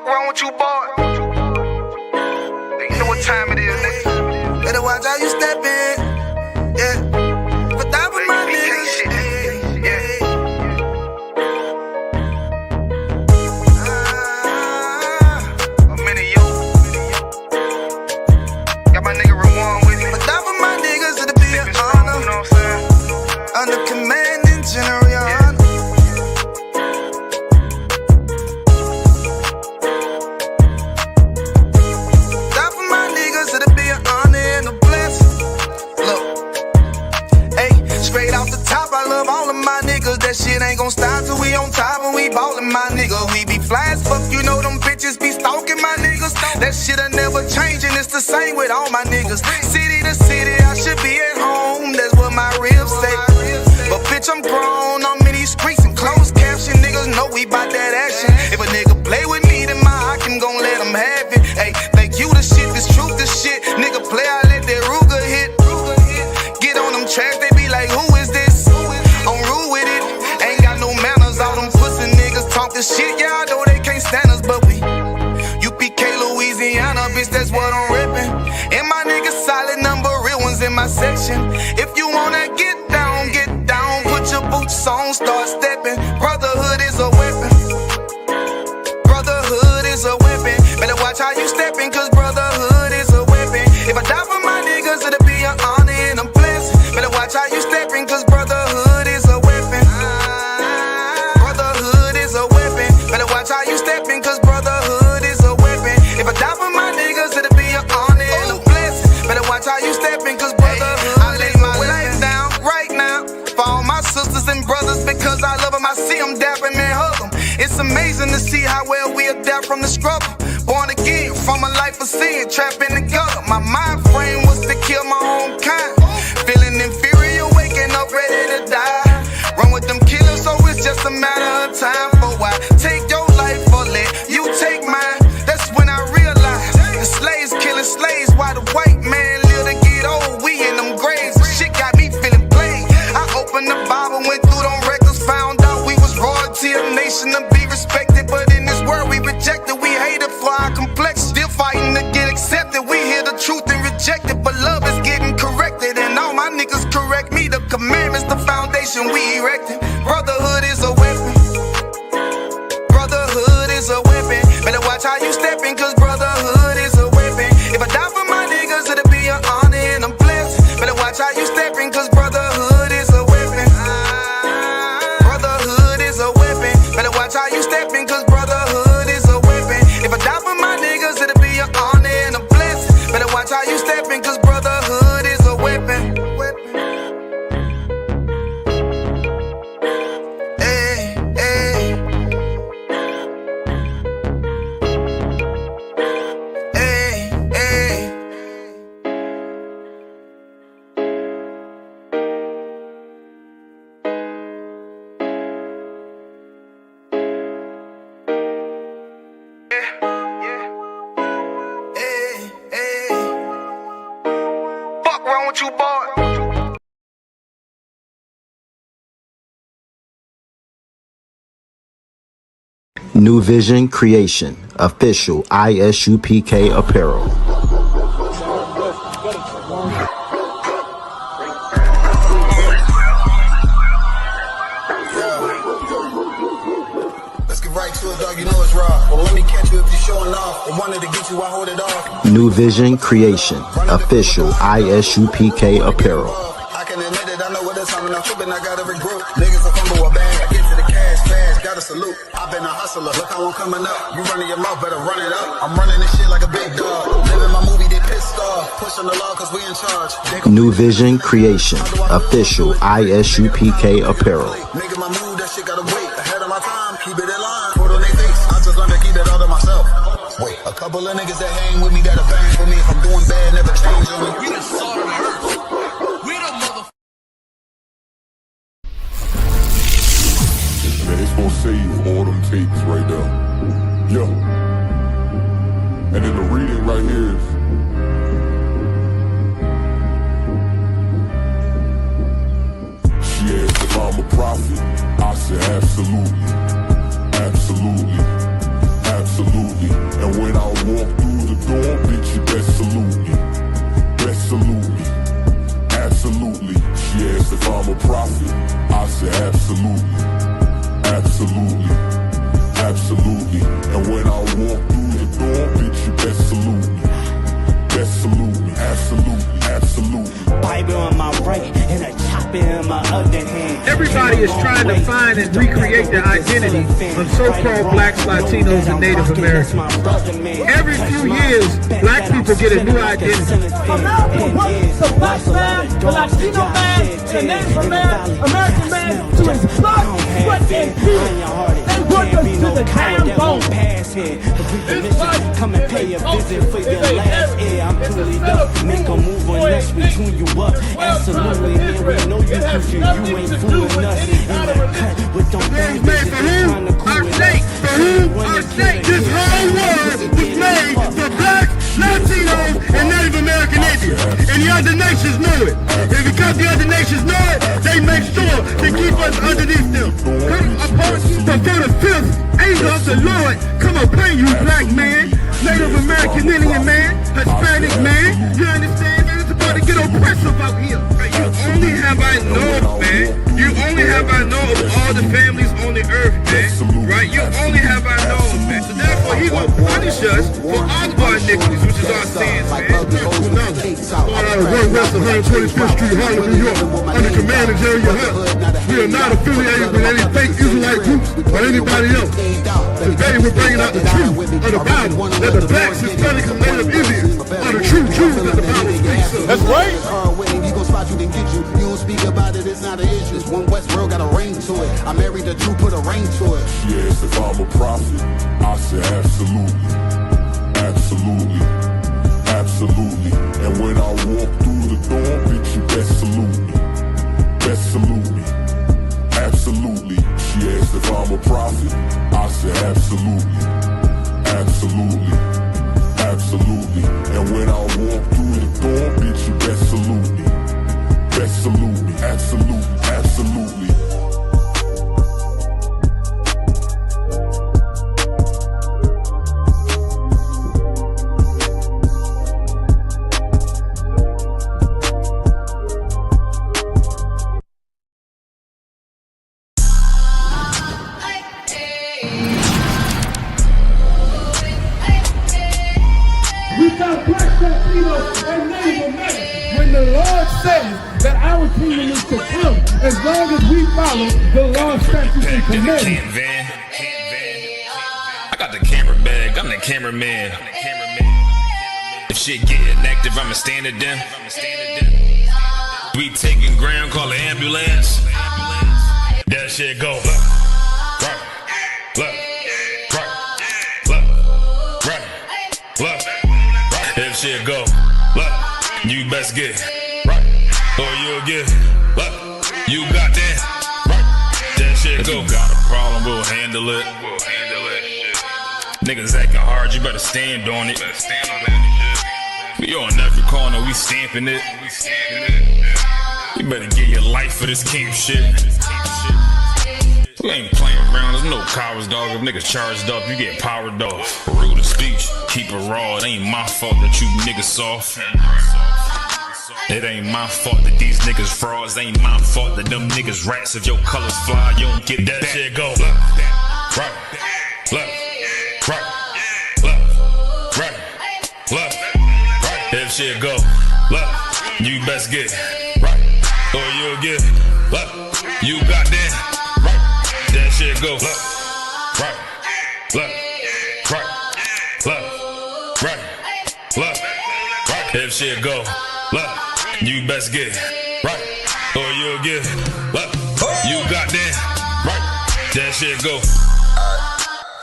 Wrong with you, boy? You know what time it is, nigga. Better watch how you step in. Yeah. But that was my nigga. Yeah. I'm in you. Got my nigga Rawan with me. But that was my niggas, it'll be an honor. You know what I'm saying? Under commanding General. That shit ain't gon' stop till we on top and we ballin', my nigga. We be fly as fuck, you know them bitches be stalking my niggas. That shit'll never change and it's the same with all my niggas. City to city, I should be at home, that's what my ribs say. But bitch, I'm grown, I'm in these streets and closed caption. Niggas know we bout that action. If a nigga play with me, then my Hakim gon' let him have it. Hey, think you the shit, this truth the shit. Nigga play, I let that Ruger hit. Get on them tracks, they be like, who is this? I'm rude with it. Ain't got no manners. All them pussy niggas talk this shit. Yeah, I know they can't stand us, but we UPK, Louisiana, bitch, that's what I'm reppin'. And my niggas solid, number real ones in my section. If you wanna get down, put your boots on, start steppin'. Brotherhood is a weapon. Brotherhood is a weapon. Better watch how you steppin', cause brotherhood is a weapon. If I die for my niggas, it'll be an honor and a blessing. Better watch how you steppin', cause brotherhood is a weapon. Brotherhood is a weapon. Better watch how you steppin', cause brotherhood is a weapon. If I die for my niggas, it'll be an honor and a blessing. Better watch how you steppin', cause brotherhood. I lay my life down right now for all my sisters and brothers, because I love them. I see them dapping and hug them. It's amazing to see how well we adapt from the struggle. Born again from a life of sin, trapped in the gutter. My mind frame was to kill my own kind. Feeling inferior, waking up ready to die. Run with them killers, so it's just a matter of time. For why take your life or let you take mine? That's when I realized the slaves killing slaves while the white man live to get old. We in them graves, the shit got me feeling played. I opened the Bible, went through them records, found out we was royalty, a nation to be respected. But in this world we rejected, we hated for our complexion. Still fighting to get accepted. We hear the truth and reject it, but love is getting corrected. And all my niggas correct me. The commandments, the foundation we erected. Brotherhood is a weapon. Brotherhood is a weapon. Better watch how you steppin', cause brotherhood is a weapon. If I die for my niggas, it'll be an honor and a blessing. Better watch how you steppin', cause brotherhood is a weapon. Brotherhood is a weapon. Better watch how you steppin', cause brotherhood is a weapon. If I die for my niggas, it'll be an honor and a blessing. Better watch how you steppin', cause brotherhood is a weapon. Hey, hey. Hey, hey. Wrong with you, boy? New Vision Creation, official ISUPK apparel. Let's get right to it, dog. You know it's raw. Well, let me catch you if you're showing off. I wanted to get you, I hold it off. New Vision Creation, official ISUPK apparel. I can admit it, I know what it's time, and I'm tripping, I got every group. Niggas will fumble a bag, I get to the cash fast, gotta salute. I've been a hustler, look how I'm coming up. You running your mouth, better run it up. I'm running this shit like a big dog. Living my movie, they pissed off. Pushing the law, cause we in charge. New Vision Creation, official ISUPK apparel. Making my move, that shit gotta wait. Ahead of my time, keep it in line. Put on their face, I just learned to keep it all to myself. Wait, a couple of niggas that hang with me that'll bang for me. If I'm doing bad, never change on me. We the salt of the earth. We the mother. Man, it's gonna save all them tapes right there. Yo. And then the reading right here is in my other hand. Everybody is trying to find and recreate their identity of so-called blacks, Latinos, and Native Americans. Every few years, black people get a new identity. America wants the black man, the Latino man, the Native American man to his blood, sweat, and tears. They work us to the damn bone. Come and pay a visit for your last year. I'm truly up. Make a move unless we tune you up. Absolutely, man. We know you cause you ain't fooling us. In that cut with them bang bitches trying to cool us. This whole world was made for blacks, Latinos, and Native American Indians. And the other nations know it. And because the other nations know it, they make sure to keep us underneath them. Before the fifth angel of the Lord come upon you, black man, Native American Indian man, Hispanic man, you understand? Man, it's about to get oppressive out here. You only have I know, man. You only have I know of all the families on the earth, man. Right? You only have I know, man. So therefore, he will punish us for all of our iniquities, which is our sins, man. Going out of 1 West 125th Street, Harlem, New York, under command of Jerry Hunt. We are not affiliated with any fake Israelite groups or anybody else. Today, we're bringing out the truth of the Bible, that the blacks, Hispanics, and Native Indians are the true Jews that the Bible speaks of. That's right. He gon' spot you, then get you. You don't speak about it, it's not an issue. This one West world got a ring to it. I married the Jew, put a ring to it. Yes, if I'm a prophet, I say absolutely. Absolutely. Absolutely. And when I walk through the door, bitch, you best salute me. Best salute me. Absolutely. She asked if I'm a prophet, I said absolutely. Absolutely. Absolutely. And when I walk through the door, bitch, you best salute me. Best salute me. Absolutely. Absolutely. We got black, Latinos, and Native Americans. When the Lord says that our kingdom is to come, as long as we follow the law, statutes, and commandments. I got the camera bag, I'm the cameraman. If shit getting active, I'ma stand it down. We taking ground, call the ambulance. That shit go. Look. If shit go, look, you best get right, or you'll get, look, you got that, right, that shit go. If you got a problem, we'll handle it. Niggas acting hard, you better stand on it. We on every corner, we stamping it. You better get your life for this camp shit. We ain't playing around, there's no cowards, dog. If niggas charged up, you get powered off. Rude of speech, keep it raw. It ain't my fault that you niggas soft. It ain't my fault that these niggas frauds. It ain't my fault that them niggas rats. If your colors fly, you don't get that shit go. Look. If shit go, look, you best get right, or you'll get, look, you got that. That shit go, look. If shit go, look, you best get right, or you'll get, look, you got that, right, that shit go.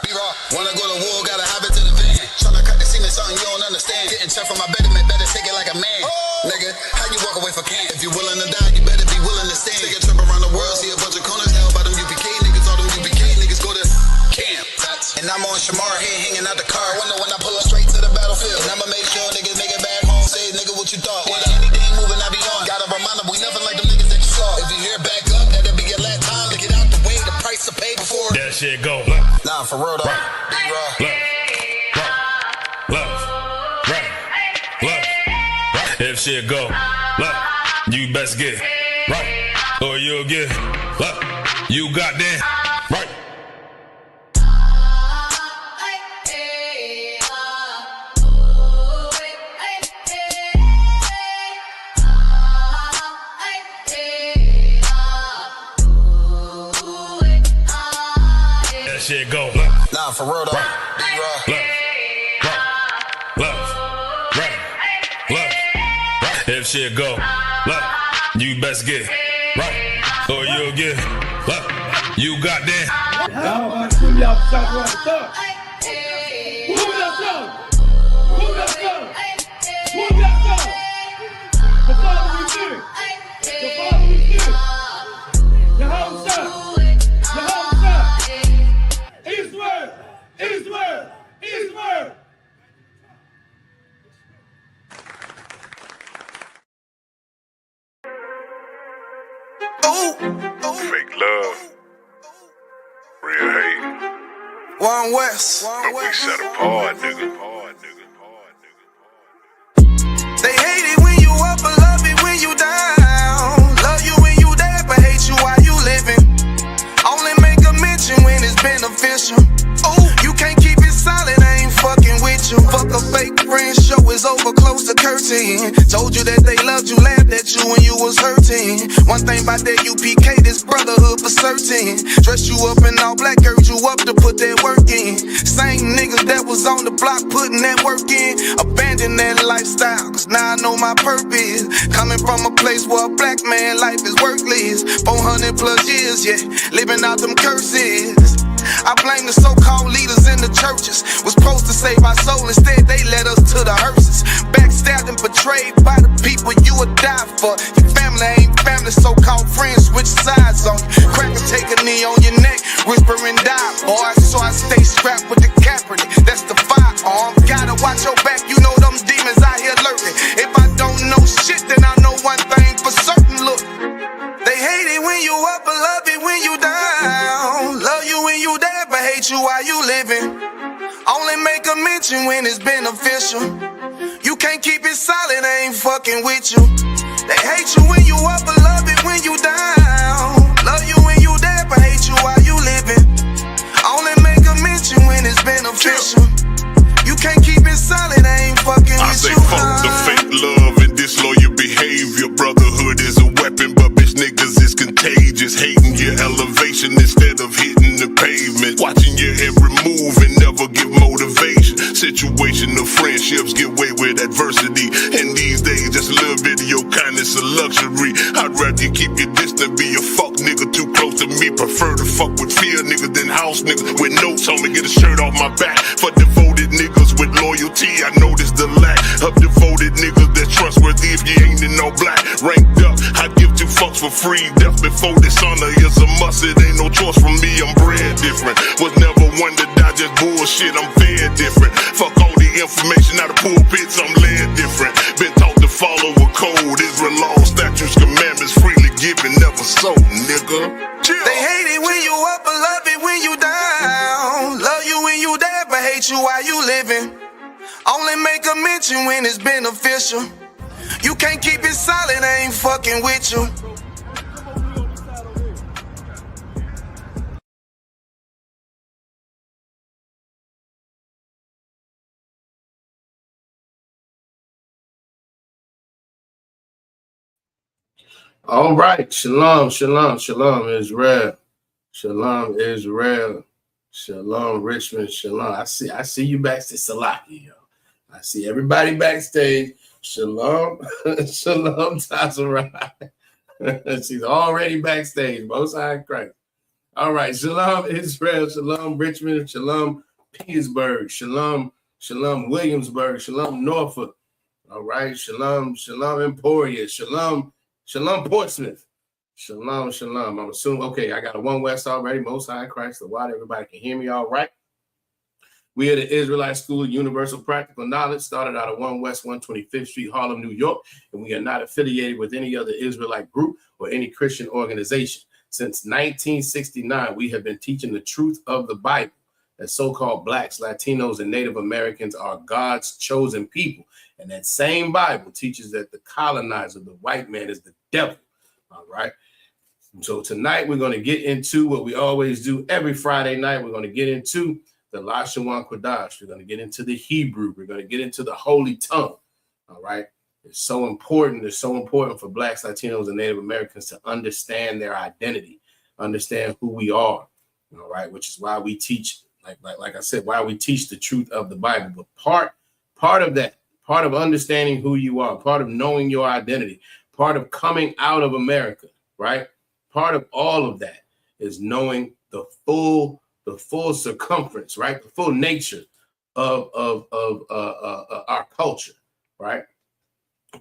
B-Raw, wanna go to war, gotta hop into the van. Tryna cut the semen, something you don't understand. Getting checked from my betterment, better take it like a man. Nigga, how you walk away for camp? If you willing to die, you better be willing to stand. Take a trip around the world, see a bunch of corners held by them UPK niggas. All them UPK niggas go to camp. And I'm on Shamar here, hanging out the car. Wonder when I pull up straight to the battlefield. And I'ma make sure niggas make it back home. Say, nigga, what you thought? Whether anything moving, I be on. Gotta remind them, we nothing like them niggas that you saw. If you hear back up, that'll be your last time to get out the way. The price to pay before. That shit go. Nah, for real though. Look. If shit go, look, you best get right, or you'll get, look, you got that, right. shit go. Left, Nah, for real though. left, left, right, left. If shit go left, you best get right, or you'll get left. You got that. Y'all about to put me out the shop right there. Who that song? Who that song? Who that song? The Father we fear. The Father we fear. The whole shop. The whole shop. Israel. Israel. Israel. Fake love, real hate. One West. But we set apart, nigga. They hate it when you up, but love it when you down. Love you when you dead, but hate you while you living. Only make a mention when it's beneficial. Oh, you can't keep it solid, I ain't fucking with you. Fuck a fake friend, show is over, close the curtain. Told you that they loved you, laughed at you when you was hurting. One thing about that UPK, this brotherhood for certain. Dress you up in all black, urge you up to put that work in. Same niggas that was on the block putting that work in. Abandon that lifestyle, cause now I know my purpose. Coming from a place where a black man life is worthless. 400 plus years, yeah, living out them curses. I blame the so-called leaders in the churches. Was supposed to save our soul, instead they led us to the hearses. Backstabbed and betrayed by the people you would die for. Your family ain't family, so-called friends switch sides on you. Cracker take a knee on your neck, whisper and die, boy. So I stay strapped with the Kaepernick, that's the firearm. Gotta watch your back, you know them demons out here lurking. If I don't know shit, then I know one thing for certain, look. They hate it when you up, but love it when you down. Love you when you dead, but hate you while you living. Only make a mention when it's beneficial. You can't keep it solid, I ain't fucking with you. They hate you when you up, but love it when you down. Love you when you dead, but hate you while you living. Only make a mention when it's beneficial. You can't keep it solid, I ain't fucking I with say you. fuck the fake love and disloyal behavior. Brotherhood is a weapon, but bitch niggas is contagious. Hating your elevation instead of hitting the pavement. Watching your every move and never give motivation. Situational friendships give way with adversity. And these days, just a little bit of your kindness a luxury. I'd rather you keep your distance, be a fuck nigga too close to me. Prefer to fuck with fear niggas than house niggas with notes on me. Get a shirt off my back for devoted niggas with loyalty. I notice the lack of devoted niggas that's trustworthy if you ain't in no black. Ranked up, I give two fucks for free. Death before dishonor is a must. It ain't no choice from me, I'm bred different. Was never one to die, just bullshit, I'm fed different. Fuck all the information out of pulpits, I'm led different. Been taught to follow a code. Israel law, statutes, commandments, freely given, never sold, nigga. Chill. They hate it when you up, but love it when you down. Love you when you dead, but hate you while you living. Only make a mention when it's beneficial. You can't keep it solid, I ain't fucking with you. All right. Shalom, shalom, shalom, Israel. Shalom, Israel. Shalom, Richmond. Shalom. I see you backstage. Salaki, yo. I see everybody backstage. Shalom. Shalom, Tazarai. She's already backstage. Most High Christ. All right. Shalom, Israel. Shalom, Richmond. Shalom, Petersburg. Shalom, shalom, Williamsburg. Shalom, Norfolk. All right. Shalom, shalom, Emporia. Shalom, shalom, Portsmouth. Shalom, shalom. I'm assuming, okay, I got a One West already. Most High Christ, the water. Everybody can hear me all right. We are the Israelite School of Universal Practical Knowledge, started out of One West 125th Street, Harlem, New York, and we are not affiliated with any other Israelite group or any Christian organization. Since 1969, we have been teaching the truth of the Bible, that so-called Blacks, Latinos, and Native Americans are God's chosen people. And that same Bible teaches that the colonizer, the white man, is the devil. All right. So tonight we're going to get into what we always do every Friday night. We're going to get into the Lashawan Qadash. We're going to get into the Hebrew. We're going to get into the Holy Tongue. All right. It's so important. It's so important for Blacks, Latinos, and Native Americans to understand their identity, understand who we are. All right, which is why we teach, like I said, why we teach the truth of the Bible. But part of that, part of understanding who you are, part of knowing your identity, part of coming out of America, right? Part of all of that is knowing the full circumference, right? The full nature of our culture, right?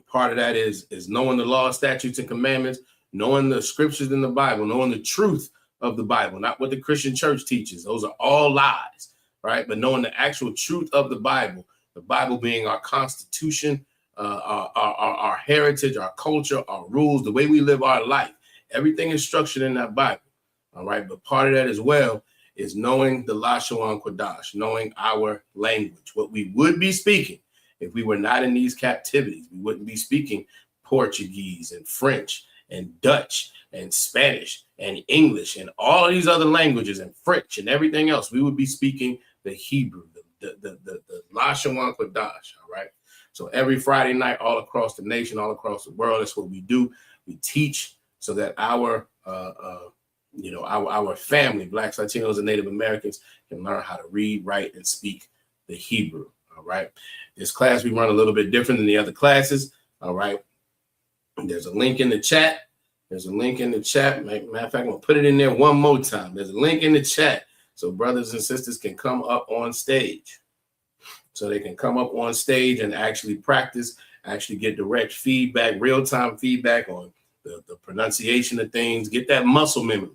Part of that is knowing the law, statutes, and commandments, knowing the scriptures in the Bible, knowing the truth of the Bible, not what the Christian church teaches. Those are all lies, right? But knowing the actual truth of the Bible being our constitution, our heritage, our culture, our rules, the way we live our life. Everything is structured in that Bible, all right? But part of that as well is knowing the Lashawan Qadash, knowing our language, what we would be speaking if we were not in these captivities. We wouldn't be speaking Portuguese and French and Dutch and Spanish and English and all of these other languages and French and everything else. We would be speaking the Hebrew, the Lashawan Qadash, all right? So every Friday night, all across the nation, all across the world, that's what we do. We teach so that our family, Blacks, Latinos, and Native Americans can learn how to read, write, and speak the Hebrew, all right? This class we run a little bit different than the other classes, all right? There's a link in the chat. There's a link in the chat. Matter of fact, I'm going to put it in there one more time. There's a link in the chat so brothers and sisters can come up on stage. So they can come up on stage and actually practice, actually get direct feedback, real-time feedback on the pronunciation of things, get that muscle memory,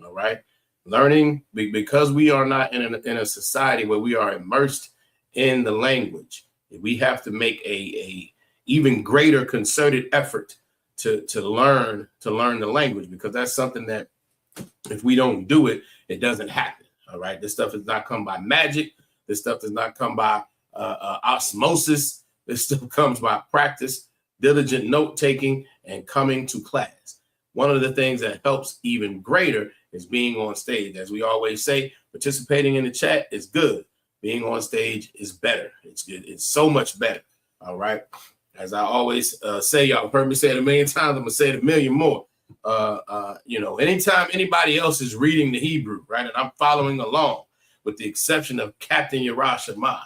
all right? Learning, because we are not in a society where we are immersed in the language, we have to make a even greater concerted effort to learn the language, because that's something that if we don't do it, it doesn't happen, all right? This stuff does not come by magic. This stuff does not come by osmosis. This stuff comes by practice, diligent note-taking, and coming to class. One of the things that helps even greater is being on stage. As we always say, participating in the chat is good. Being on stage is better. It's good. It's so much better, all right? As I always say, y'all heard me say it a million times, I'm going to say it a million more. Anytime anybody else is reading the Hebrew, right, and I'm following along, with the exception of Captain Yerushalayim,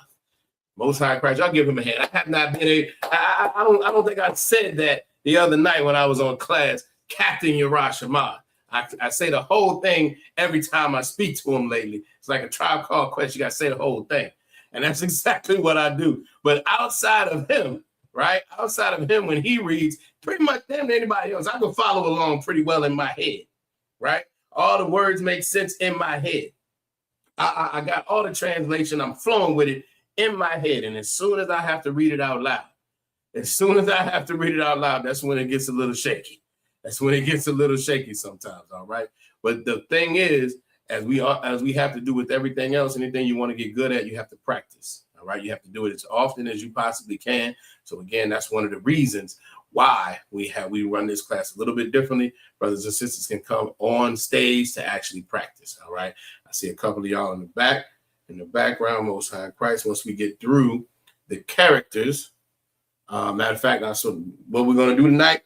Most High Christ, y'all give him a hand. I have not been I don't think I said that the other night when I was on class, Captain Yerushalayim. I say the whole thing every time I speak to him lately. It's like a Tribe Called Quest. You got to say the whole thing. And that's exactly what I do. But outside of him, right? Outside of him, when he reads, pretty much than anybody else, I can follow along pretty well in my head, right? All the words make sense in my head. I got all the translation. I'm flowing with it in my head. And as soon as I have to read it out loud, that's when it gets a little shaky. That's when it gets a little shaky sometimes, all right? But the thing is, as we have to do with everything else, anything you want to get good at, you have to practice, all right? You have to do it as often as you possibly can. So again, that's one of the reasons why we run this class a little bit differently. Brothers and sisters can come on stage to actually practice, all right? I see a couple of y'all in the background, Most High Christ. Once we get through the characters, matter of fact, so what we're going to do tonight,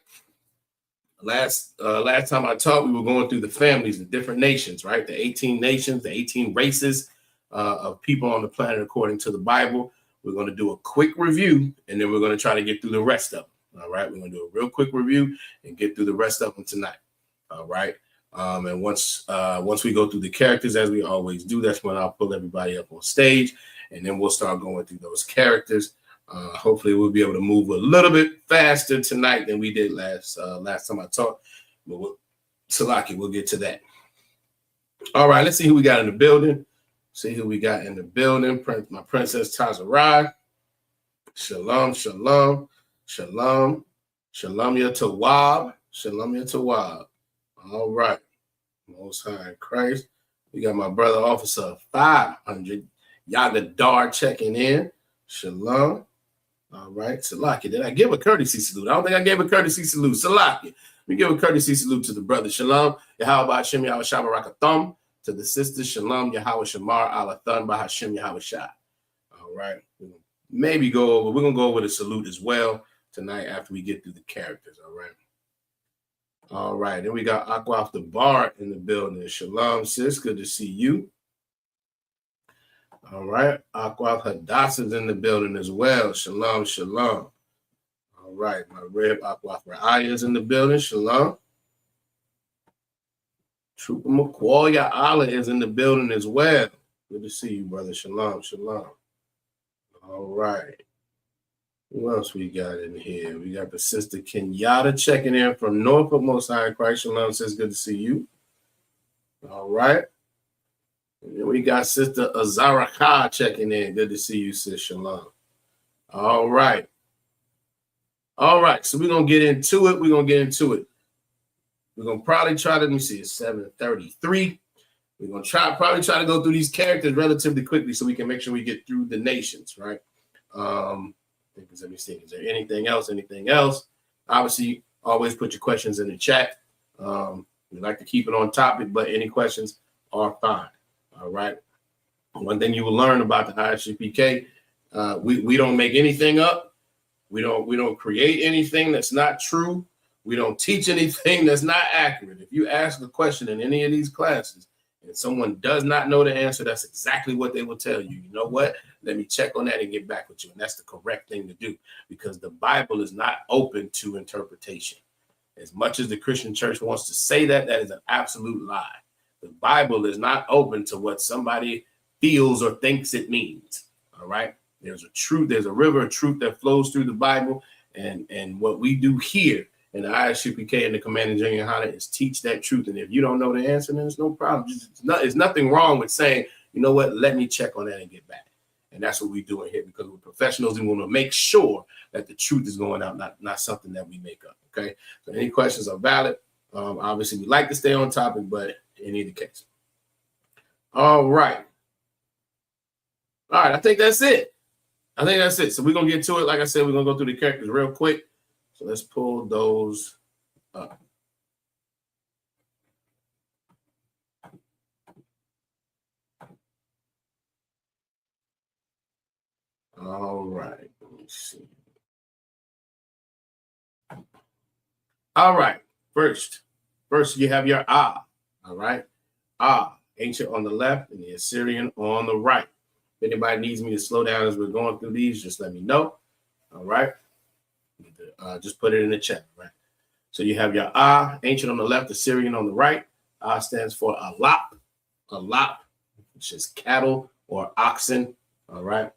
last time I talked, we were going through the families, the different nations, right? The 18 nations, the 18 races of people on the planet according to the Bible. We're going to do a quick review, and then we're going to try to get through the rest of them, all right? We're going to do a real quick review and get through the rest of them tonight, all right? And once we go through the characters, as we always do, that's when I'll pull everybody up on stage, and then we'll start going through those characters. Hopefully we'll be able to move a little bit faster tonight than we did last time I talked. But Salaki, we'll get to that. All right, let's see who we got in the building. My Princess Tazarai. Shalom, shalom, shalom, shalom ya tawab, shalom ya tawab. All right, Most High Christ. We got my brother Officer 500, Yagadar checking in. Shalom. All right, Salaki. Did I give a courtesy salute? I don't think I gave a courtesy salute. Salaki. Let me give a courtesy salute to the brother. Shalom. Yahweh Hashem Yahweh Shabarakatham. To the sister. Shalom. Yahweh Shamar Alathan Bahashem Yahweh Shah. All right. We're going to go over the salute as well tonight after we get through the characters. All right. All right. Then we got Aqua off the bar in the building. Shalom, sis. Good to see you. All right. Aqua Hadassah's in the building as well. Shalom, shalom. All right. My rib Aqua Ra'aya's in the building. Shalom. Trooper McQuarrie Allah is in the building as well. Good to see you, brother. Shalom, shalom. All right. Who else we got in here? We got the sister Kenyatta checking in from Norfolk, Most High in Christ. Shalom, says good to see you. All right. And then we got sister Azara Kha checking in. Good to see you, sis. Shalom. All right. All right. So we're going to get into it. We're going to probably try to, let me see, it's 7:33. We're going to probably try to go through these characters relatively quickly so we can make sure we get through the nations, right? Let me see. Is there anything else? Obviously, always put your questions in the chat. We like to keep it on topic, but any questions are fine. All right. One thing you will learn about the ISUPK, we don't make anything up. We don't create anything that's not true. We don't teach anything that's not accurate. If you ask a question in any of these classes and someone does not know the answer, that's exactly what they will tell you. You know what? Let me check on that and get back with you. And that's the correct thing to do because the Bible is not open to interpretation. As much as the Christian church wants to say that, that is an absolute lie. The Bible is not open to what somebody feels or thinks it means. All right. There's a truth. There's a river of truth that flows through the Bible. And what we do here in the ISUPK and the Commanding General Hana is teach that truth. And if you don't know the answer, then there's no problem. There's nothing wrong with saying, you know what, let me check on that and get back. And that's what we're doing here because we're professionals and we want to make sure that the truth is going out, not something that we make up. Okay. So any questions are valid. Obviously, we like to stay on topic, but in either case. All right. All right. I think that's it. So we're going to get to it. Like I said, we're going to go through the characters real quick. So let's pull those up. All right. Let me see. All right. First you have your Ah. All right. Ah, ancient on the left and the Assyrian on the right. If anybody needs me to slow down as we're going through these, just let me know. All right. Just put it in the chat, right? So you have your Ah, ancient on the left, Assyrian on the right. Ah stands for alap, which is cattle or oxen. All right.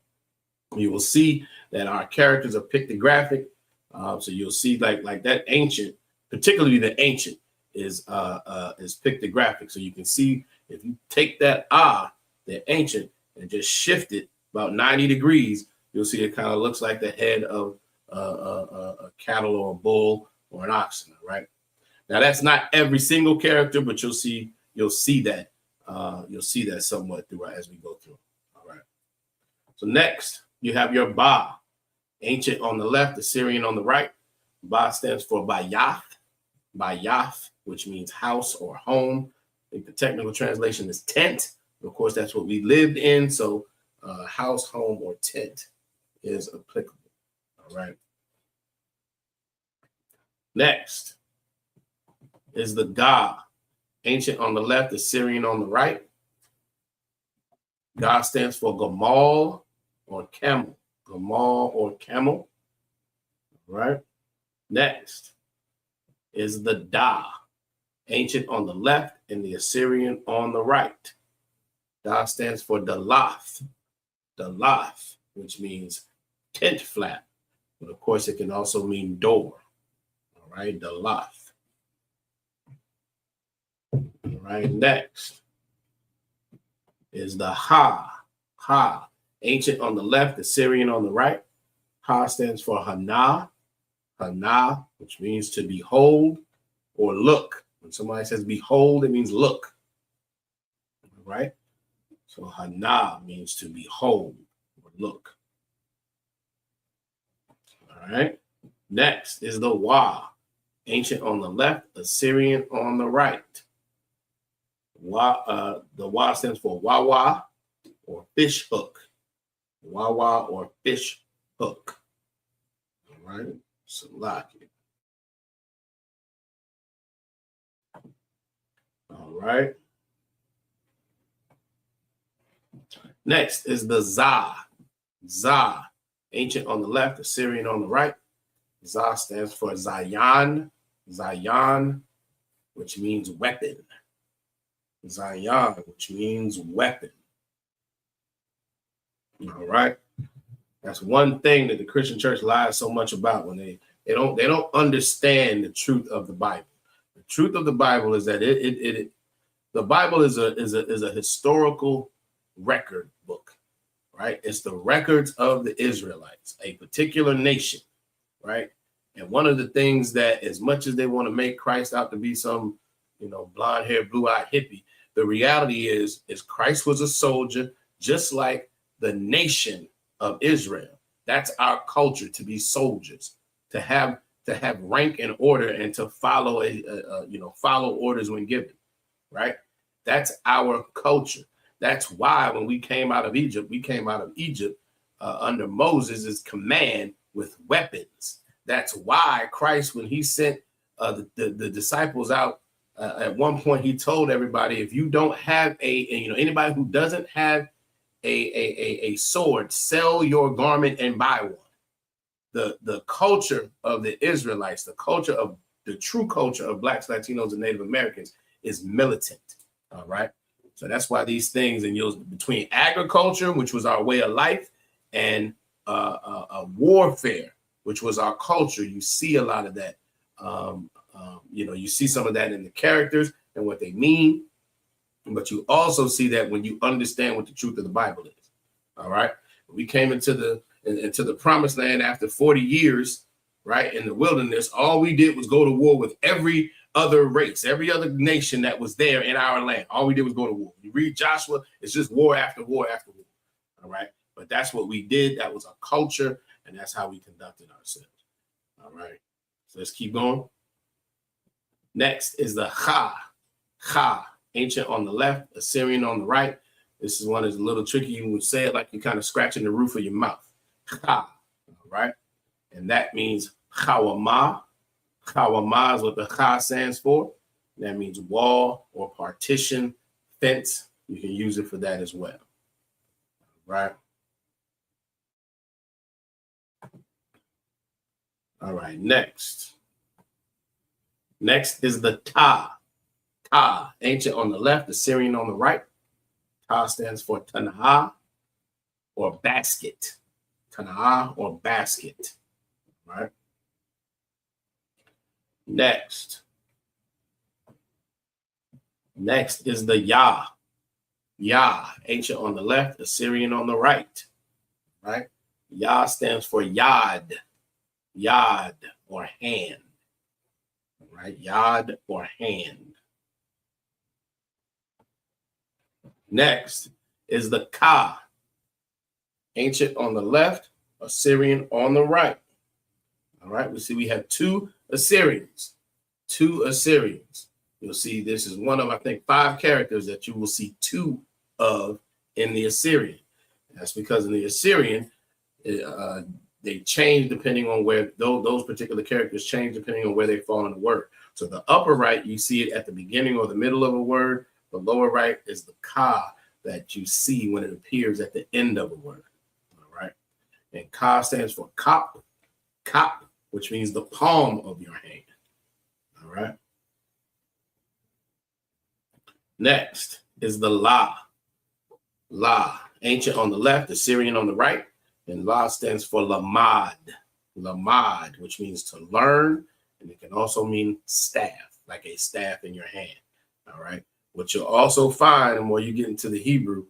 You will see that our characters are pictographic. So you'll see like that ancient, particularly the ancient, is pictographic. So you can see if you take that the ancient, and just shift it about 90 degrees, you'll see it kind of looks like the head of a cattle or a bull or an oxen, right? Now that's not every single character, but you'll see that somewhat throughout as we go through. All right. So next you have your Ba, ancient on the left, Assyrian on the right. Ba stands for Bayath, which means house or home. I think the technical translation is tent. Of course, that's what we lived in. So house, home, or tent is applicable. All right. Next is the Ga, ancient on the left, Assyrian on the right. Ga stands for Gamal or camel. Gamal or camel. All right. Next is the Da, ancient on the left and the Assyrian on the right. Da stands for Dalath, which means tent flap. But of course, it can also mean door. All right, Dalath. All right, next is the Ha, ancient on the left, Assyrian on the right. Ha stands for Hana, which means to behold or look. When somebody says behold, it means look. All right. So Hana means to behold or look. All right. Next is the Wa, ancient on the left, Assyrian on the right. The Wa stands for Wawa or fish hook. Wawa or fish hook. All right. Salaki. All right. Next is the Za. Za, ancient on the left, Assyrian on the right. Za stands for Zion. Zion, which means weapon. Zion, which means weapon. All right. That's one thing that the Christian church lies so much about when they don't understand the truth of the Bible. The truth of the Bible is that the Bible is a historical record book, right? It's the records of the Israelites, a particular nation, right? And one of the things that, as much as they want to make Christ out to be some, blonde-haired, blue-eyed hippie, the reality is Christ was a soldier, just like the nation of Israel. That's our culture, to be soldiers, to have rank and order, and to follow follow orders when given, right? That's our culture. That's why when we came out of Egypt, under Moses' command with weapons. That's why Christ, when he sent the disciples out, at one point he told everybody, if you don't have anybody who doesn't have a sword, sell your garment and buy one. The culture of the Israelites, the true culture of Blacks, Latinos, and Native Americans is militant. All right. So that's why these things, and between agriculture, which was our way of life, and warfare, which was our culture, you see a lot of that. You see some of that in the characters and what they mean, but you also see that when you understand what the truth of the Bible is. All right. We came into the promised land after 40 years, right, in the wilderness. All we did was go to war with every other race, every other nation that was there in our land. All we did was go to war. You read Joshua, it's just war after war after war. All right. But that's what we did. That was our culture, and that's how we conducted ourselves. All right. So let's keep going. Next is the Cha. Cha, ancient on the left, Assyrian on the right. This is one that's a little tricky. You would say it like you're kind of scratching the roof of your mouth. Cha. All right. And that means Chawama. Chawama is what the Cha stands for. That means wall or partition, fence. You can use it for that as well. Right. All right. Next is the Ta. Ta, ancient on the left, Assyrian on the right. Ta stands for Tanah or basket. Tanah or basket. Right. Next is the Ya. Ya, ancient on the left, Assyrian on the right. Right? Ya stands for Yad. Yad or hand. Right? Yad or hand. Next is the Ka. Ancient on the left, Assyrian on the right. All right, we see we have two Assyrians. Two Assyrians. You'll see this is one of, I think, 5 characters that you will see 2 of in the Assyrian. That's because in the Assyrian, they change depending on where those particular characters change depending on where they fall in the word. So the upper right, you see it at the beginning or the middle of a word. The lower right is the Ka that you see when it appears at the end of a word. All right. And Ka stands for Kop. Kop, which means the palm of your hand. All right. Next is the La. La, ancient on the left, Assyrian on the right. And La stands for Lamad. Lamad, which means to learn. And it can also mean staff, like a staff in your hand. All right. What you'll also find, and when you get into the Hebrew,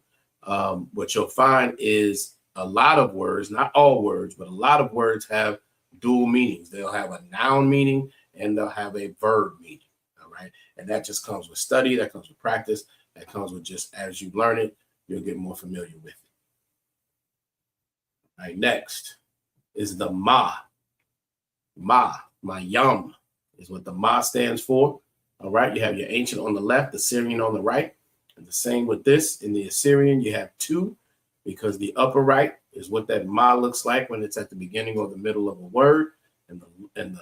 what you'll find is a lot of words, not all words, but a lot of words have dual meanings. They'll have a noun meaning and they'll have a verb meaning. All right. And that just comes with study. That comes with practice. That comes with just as you learn it, you'll get more familiar with it. All right. Next is the Ma. Ma, Mayam is what the Ma stands for. All right. You have your ancient on the left, Assyrian on the right. And the same with this. In the Assyrian, you have 2 because the upper right is what that Ma looks like when it's at the beginning or the middle of a word. And the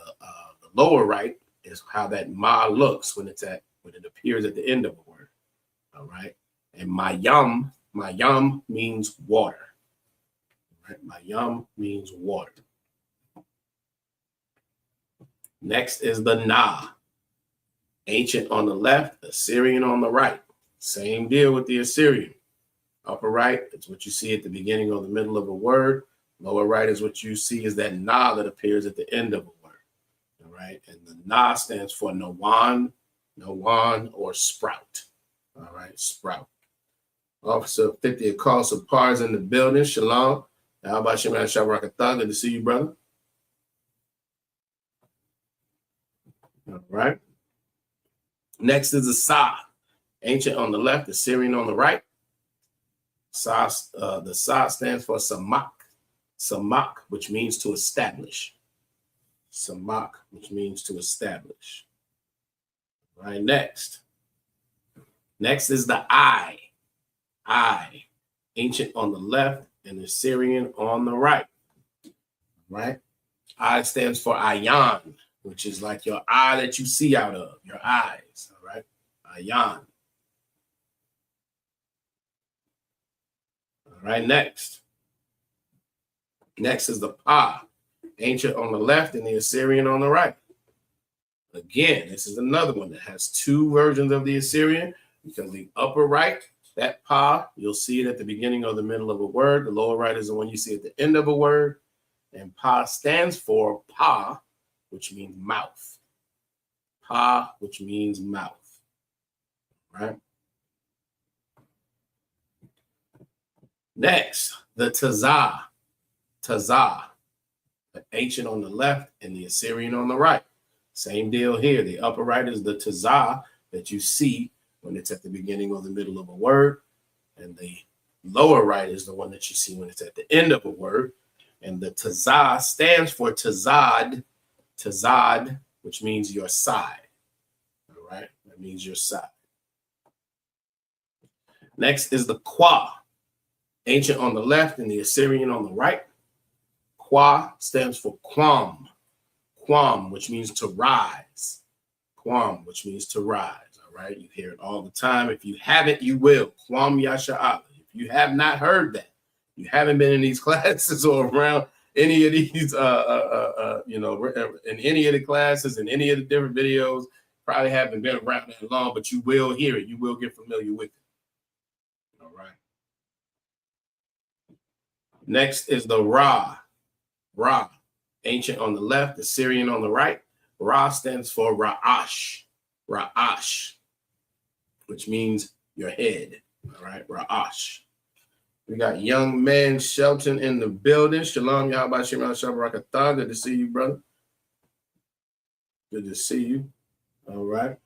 lower right is how that Ma looks when it's at when it appears at the end of a word. All right. And mayam means water. All right. Mayam means water. Next is the Na. Ancient on the left, Assyrian on the right. Same deal with the Assyrian. Upper right is what you see at the beginning or the middle of a word. Lower right is what you see is that Na that appears at the end of a word. All right. And the Na stands for Nawan, or sprout. All right. Sprout. Officer 50 call Sapars in the building. Shalom. How about you, man? Shabrakatah. Good to see you, brother. All right. Next is the Sa. Ancient on the left, Assyrian on the right. The Sa stands for Samak. Samak, which means to establish. Samak, which means to establish. All right, next. Next is the I. I. Ancient on the left and Assyrian on the right. Right? I stands for Ayan, which is like your eye that you see out of, your eyes. All right? Ayan. All right, next. Next is the Pa. Ancient on the left and the Assyrian on the right. Again, this is another one that has two versions of the Assyrian because the upper right, that Pa, you'll see it at the beginning or the middle of a word. The lower right is the one you see at the end of a word. And Pa stands for Pa, which means mouth. Pa, which means mouth. Right? Next, the Tazah. Tazah. The ancient on the left and the Assyrian on the right. Same deal here. The upper right is the Tazah that you see when it's at the beginning or the middle of a word. And the lower right is the one that you see when it's at the end of a word. And the Tazah stands for Tazad. Tazad, which means your side. All right? That means your side. Next is the Kwa. Ancient on the left and the Assyrian on the right. Kwa stands for Quam. Quam, which means to rise. Quam, which means to rise. All right? You hear it all the time. If you haven't, you will. Quam Yasha'ala. If you have not heard that, you haven't been in these classes or around any of these, in any of the classes, in any of the different videos, probably haven't been around that long, but you will hear it. You will get familiar with it. All right. Next is the Ra. Ra. Ancient on the left, Assyrian on the right. Ra stands for Ra'ash. Ra'ash, which means your head. All right, Ra'ash. We got young man Shelton in the building. Shalom, Yahweh Shem Shabrakatah. Good to see you, brother. Good to see you. All right.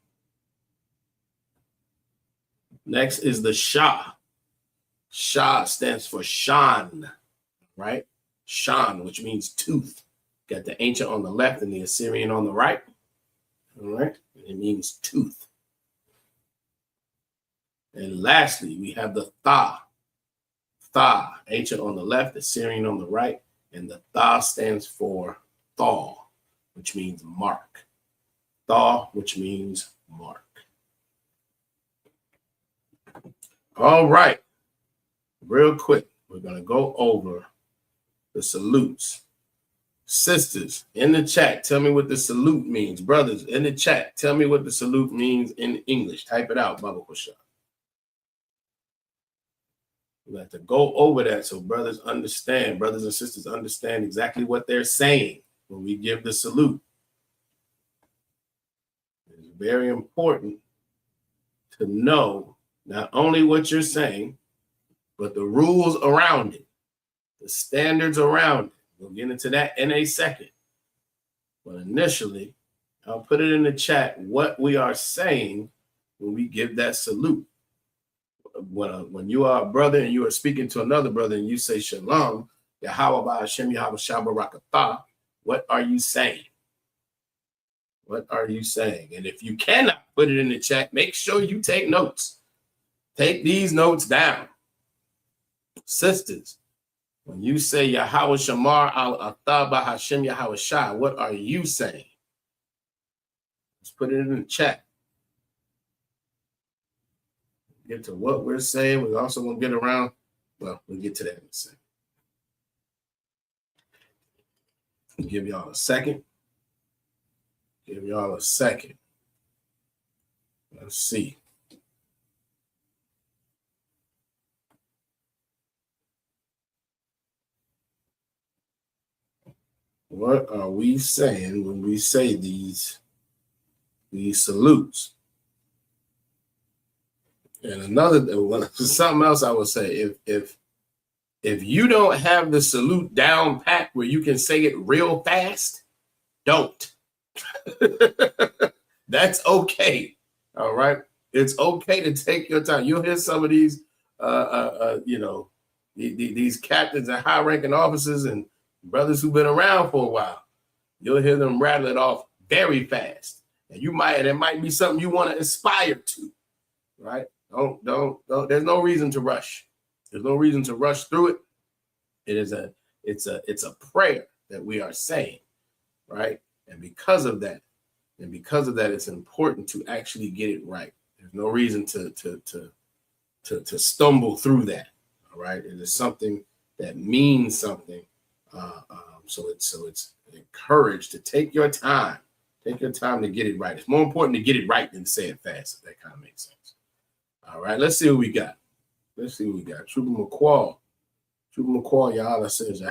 Next is the Shah. Shah stands for Shan, right? Shan, which means tooth. Got the ancient on the left and the Assyrian on the right. All right. And it means tooth. And lastly, we have the Tha. Tha, ancient on the left, Assyrian on the right. And the Tha stands for Thaw, which means mark. Thaw, which means mark. All right. Real quick, we're going to go over the salutes. Sisters, in the chat, tell me what the salute means. Brothers, in the chat, tell me what the salute means in English. Type it out, Baba Kusha. We have to go over that so brothers understand, brothers and sisters understand exactly what they're saying when we give the salute. It's very important to know not only what you're saying, but the rules around it, the standards around it. We'll get into that in a second. But initially, I'll put it in the chat what we are saying when we give that salute. When you are a brother and you are speaking to another brother and you say shalom, Yahweh Hashem Yahweh Shabbarakatah, what are you saying? What are you saying? And if you cannot put it in the chat, make sure you take notes. Take these notes down. Sisters, when you say Yahweh Shamar al-Ataba Hashem Yahweh Shah, what are you saying? Let's put it in the chat. get to what we're saying. We're also going to get around. Well, we'll get to that in a second. I'll give y'all a second. Give y'all a second. Let's see. What are we saying when we say these salutes? And something else I would say, if you don't have the salute down pat where you can say it real fast, don't. That's okay. All right. It's okay to take your time. You'll hear some of these, these captains and high-ranking officers and brothers who've been around for a while. You'll hear them rattle it off very fast, and there might be something you want to aspire to, right? Don't. There's no reason to rush. There's no reason to rush through it. It's a prayer that we are saying, right? And because of that, it's important to actually get it right. There's no reason to stumble through that. All right, it is something that means something. So it's encouraged to take your time. Take your time to get it right. It's more important to get it right than to say it fast. If that kind of makes sense. All right, let's see what we got. Trooper McQuall, Yahweh says,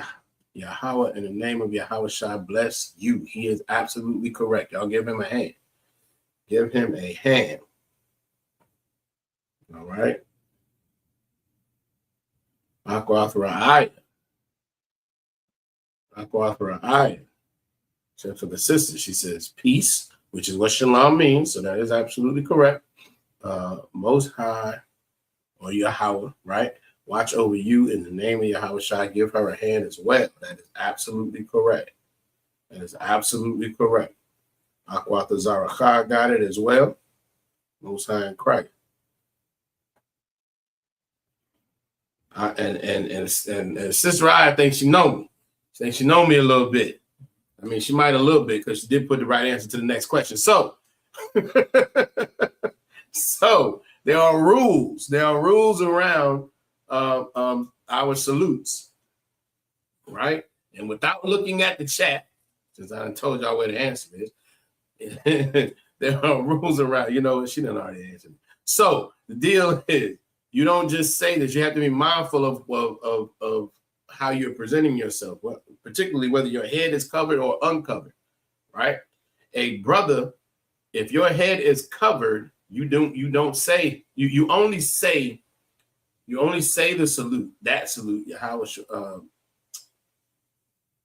Yahweh, in the name of Yahweh Shai, bless you. He is absolutely correct. Y'all give him a hand. Give him a hand. All right. Aquathra Ayah. So for the sister, she says peace, which is what shalom means. So that is absolutely correct. Most High, or Yahweh, right? Watch over you in the name of Yahweh Shai. Give her a hand as well. That is absolutely correct. Aquathra Zaracha got it as well. Most High in Christ. And Sister I think she know me. She thinks she know me a little bit. I mean, she might a little bit because she did put the right answer to the next question. So, so there are rules. There are rules around our salutes, right? And without looking at the chat, since I told y'all where the answer is, there are rules around. You know, she didn't already answer me. So the deal is, you don't just say that. You have to be mindful of how you're presenting yourself, particularly whether your head is covered or uncovered, right? A brother, if your head is covered, you only say the salute, that salute, Yahweh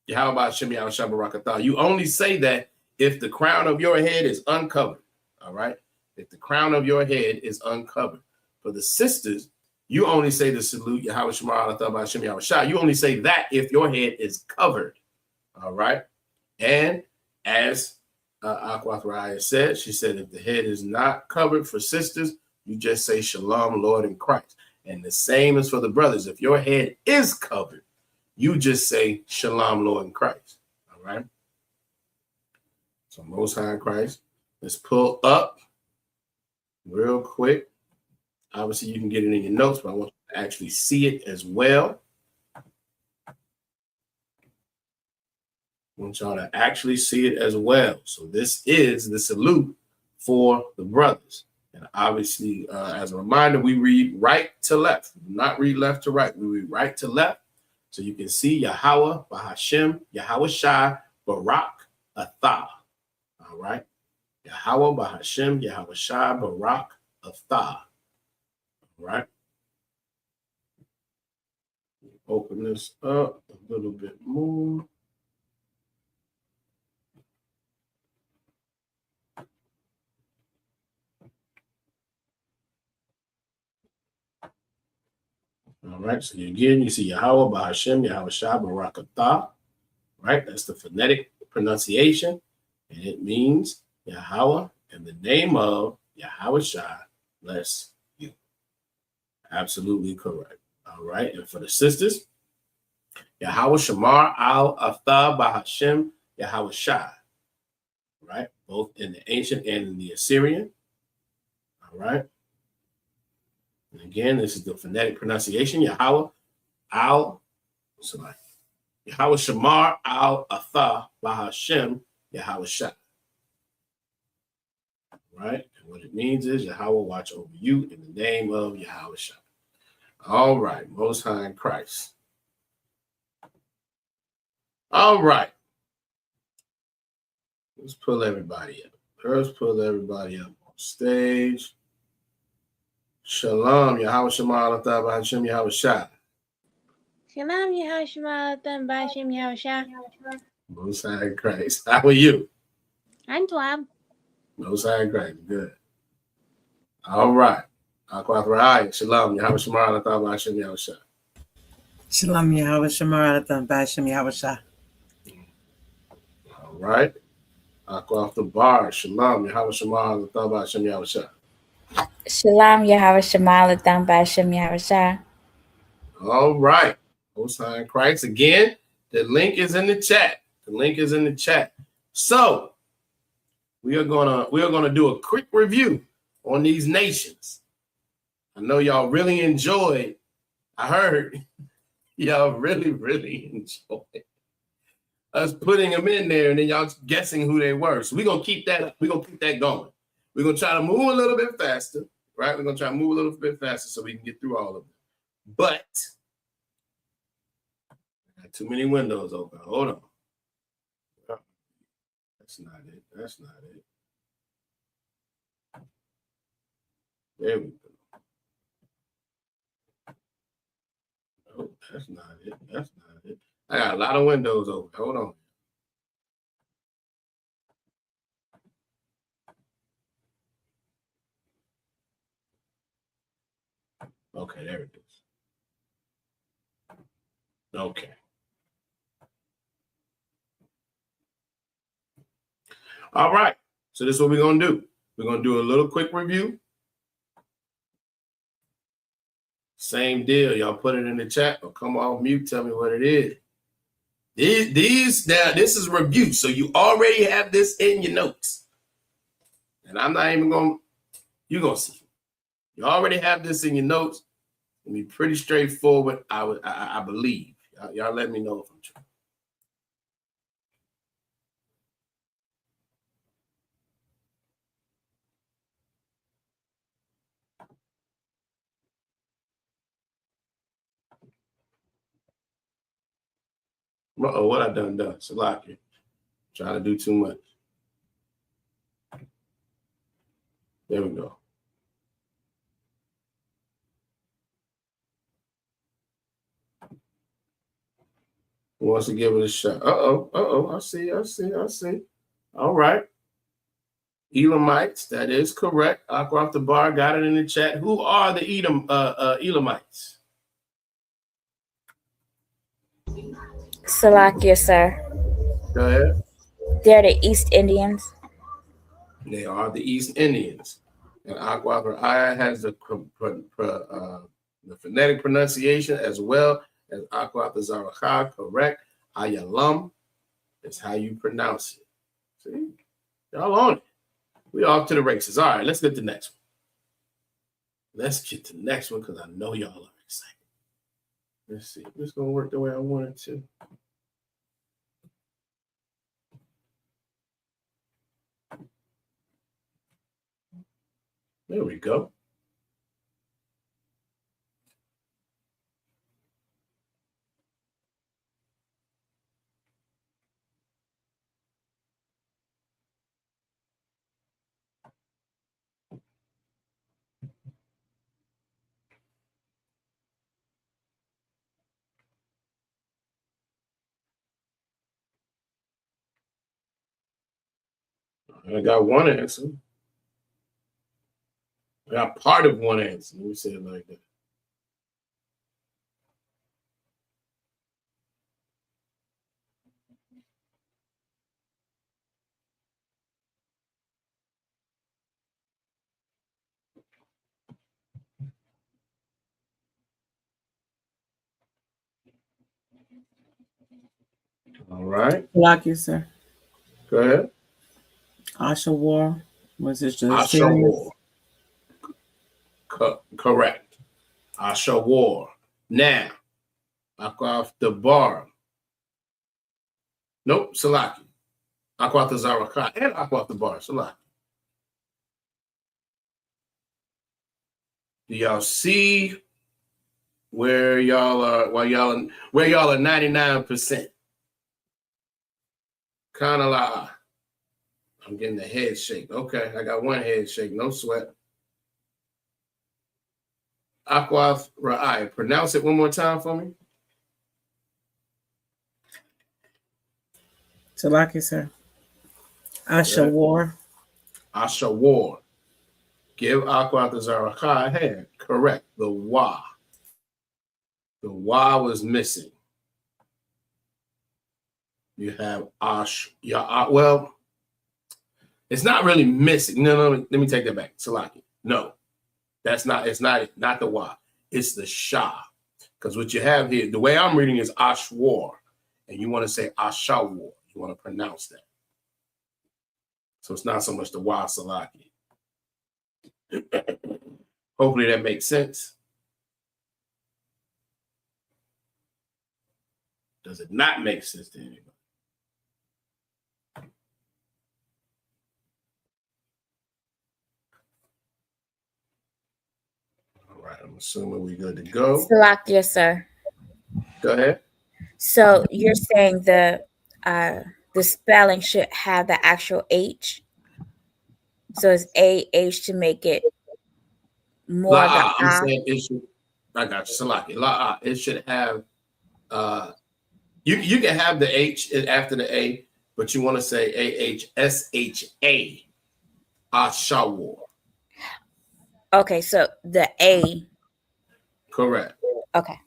Ba'ashem Yahweh Shai Barakatah. You only say that if the crown of your head is uncovered, all right? If the crown of your head is uncovered. For the sisters, you only say the salute, Yahweh Shema Alatah Ba'ashem Yahweh Shai. You only say that if your head is covered, all right? And as Aquathra said, she said, if the head is not covered for sisters, you just say Shalom, Lord in Christ. And the same is for the brothers. If your head is covered, you just say Shalom, Lord in Christ, all right? So Most High in Christ. Let's pull up real quick. Obviously, you can get it in your notes, but I want you to actually see it as well. I want y'all to actually see it as well. So this is the salute for the brothers. And obviously, as a reminder, we read right to left. We do not read left to right. We read right to left. So you can see Yahweh, Bahashem, Yahweh Shai, Barak, Athah. All right. Yahweh, Bahashem, Yahweh Shai, Barak, Athah. Right. Open this up a little bit more. All right. So again, you see Yahweh, Bahashem, Yahweh Shai, Barak Atah. Right. That's the phonetic pronunciation. And it means Yahweh in the name of Yahweh Shai, bless you. Absolutely correct. All right. And for the sisters, Yahweh Shamar al Athah Bahashem Yahweh Shai. Right. Both in the ancient and in the Assyrian. All right. And again, this is the phonetic pronunciation. Yahweh Yahweh Shamar al Atha Bahashem Yahweh Shah. Right? And what it means is Yahweh watch over you in the name of Yahweh Shah. All right, Most High in Christ. All right. Let's pull everybody up. Let's pull everybody up on stage. Shalom, Yahweh Shamar al Atha Bahashem Yahweh Shah. Shalom, Yehoshua, Bashim Yahusha. Most High in Christ. How are you? I'm Twab. Most High in Christ. Good. All right. Shalom, Yahweh Shamar al Atha Bahashem Yahweh Shah. Shalom Yahweh Shamar Atam Bashim Yahweh Shah. All right. Off the bar. Shalom, Yahweh Shamar Atha Bahashem Yahweh Shah. Shalom Yahweh Shamar Atam Bashim Yahweh Shah. All right. Most High in Christ. Again, the link is in the chat. The link is in the chat. So we are gonna do a quick review on these nations. I know y'all really enjoyed. I heard y'all really enjoyed us putting them in there and then y'all guessing who they were. So we're gonna keep that. We're gonna keep that going. We're gonna try to move a little bit faster, right? We're gonna try to move a little bit faster so we can get through all of them. But I got too many windows open. Hold on. That's not it. That's not it. There we go. Oh, that's not it. That's not it. I got a lot of windows open. Hold on. Okay, there it is. Okay. All right. So this is what we're going to do. We're going to do a little quick review. Same deal. Y'all put it in the chat or come off mute. Tell me what it is. Now, this is review. So you already have this in your notes. And I'm not even going to, you're going to see. You already have this in your notes. It'll be pretty straightforward, I believe. Y'all let me know if I'm true. Uh-oh, what I done? Salaki. Trying to do too much. There we go. Who wants to give it a shot? I see. All right. Elamites, that is correct. Aqua off the bar got it in the chat. Who are the Elamites? Salakia, sir. Go ahead. They're the East Indians. They are the East Indians. And Aqua Aya has the phonetic pronunciation as well as Aqua Zaracha, correct. Ayalam is how you pronounce it. See? Y'all on it. We off to the races. All right, let's get to the next one. Let's get to the next one because I know y'all are excited. Let's see. It's going to work the way I want it to. There we go. I got one answer. I got part of one answer. Let me say it like that. All right. Salakia, sir. Go ahead. Asha War. Was it the Asha Assyrians? War. Correct. Ashawar. Now, Akwaf the bar. Nope, Salaki. Akwaf the Zaraka and Akwaf the bar. Salaki. Do y'all see where y'all are? Where y'all are 99%? Kind of like I'm getting the head shake. Okay, I got one head shake. No sweat. Akwaf Ra'ai. Pronounce it one more time for me. Salaki, sir. Ashawar. Ashawar. Give Akwaf the Zaraka a hand. Correct. The Wa. The Wa was missing. You have Ash. Well, it's not really missing. No, let me take that back. Salaki. No, that's not. It's not the Wa. It's the Shah. Because what you have here, the way I'm reading is Ashwar, and you want to say Ashawar. You want to pronounce that. So it's not so much the Wa Salaki. Hopefully that makes sense. Does it not make sense to anybody? All right, I'm assuming we're good to go. Salakia, sir. Go ahead. So you're saying the spelling should have the actual H. So it's AH to make it more the I'm saying it should. I got you, Salaki. It should have. You can have the H after the A, but you want to say AHSHA. Ashawar. Okay, so the A. Correct. Okay.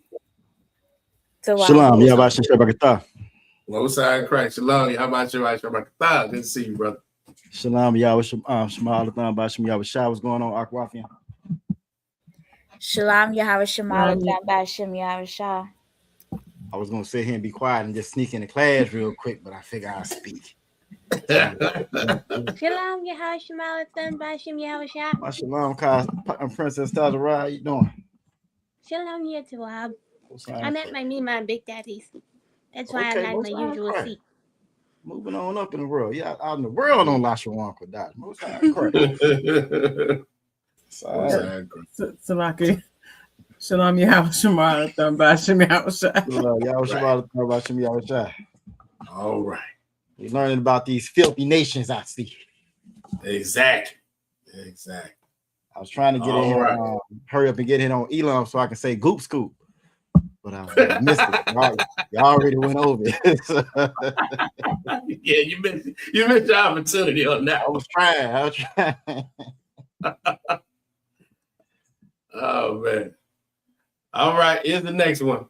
So Shalom, Yabashin Shabakatah. Low side crack. Shalom. How about you? Good to see you, brother. Shalom, Yabashim Shemalathon Bashim Yabashah. What's going on, Akwafian? Shalom, Yahweh Shemalathon Bashim Yahushua. I was gonna sit here and be quiet and just sneak in the class real quick, but I figure I'll speak. Shalom, Yahweh Shemalathon Bashim Yahushua. Shalom, Princess Tazara. How you doing? Shalom, here to Wab. I'm at my Mima and Big Daddy's. That's why I'm not in my usual seat. Moving on up in the world. Yeah, out in the world on Lashawan Qadash. Most high Salaki. Shalom, Yahweh Shemalathon Bashim Yahushua. All right. We're learning about these filthy nations, I see. Exactly. I was trying to get in here, hurry up and get in on Elam so I can say goop scoop. But I missed it. Y'all already went over it. Yeah, you missed your opportunity on that. I was trying. Oh, man. All right, here's the next one.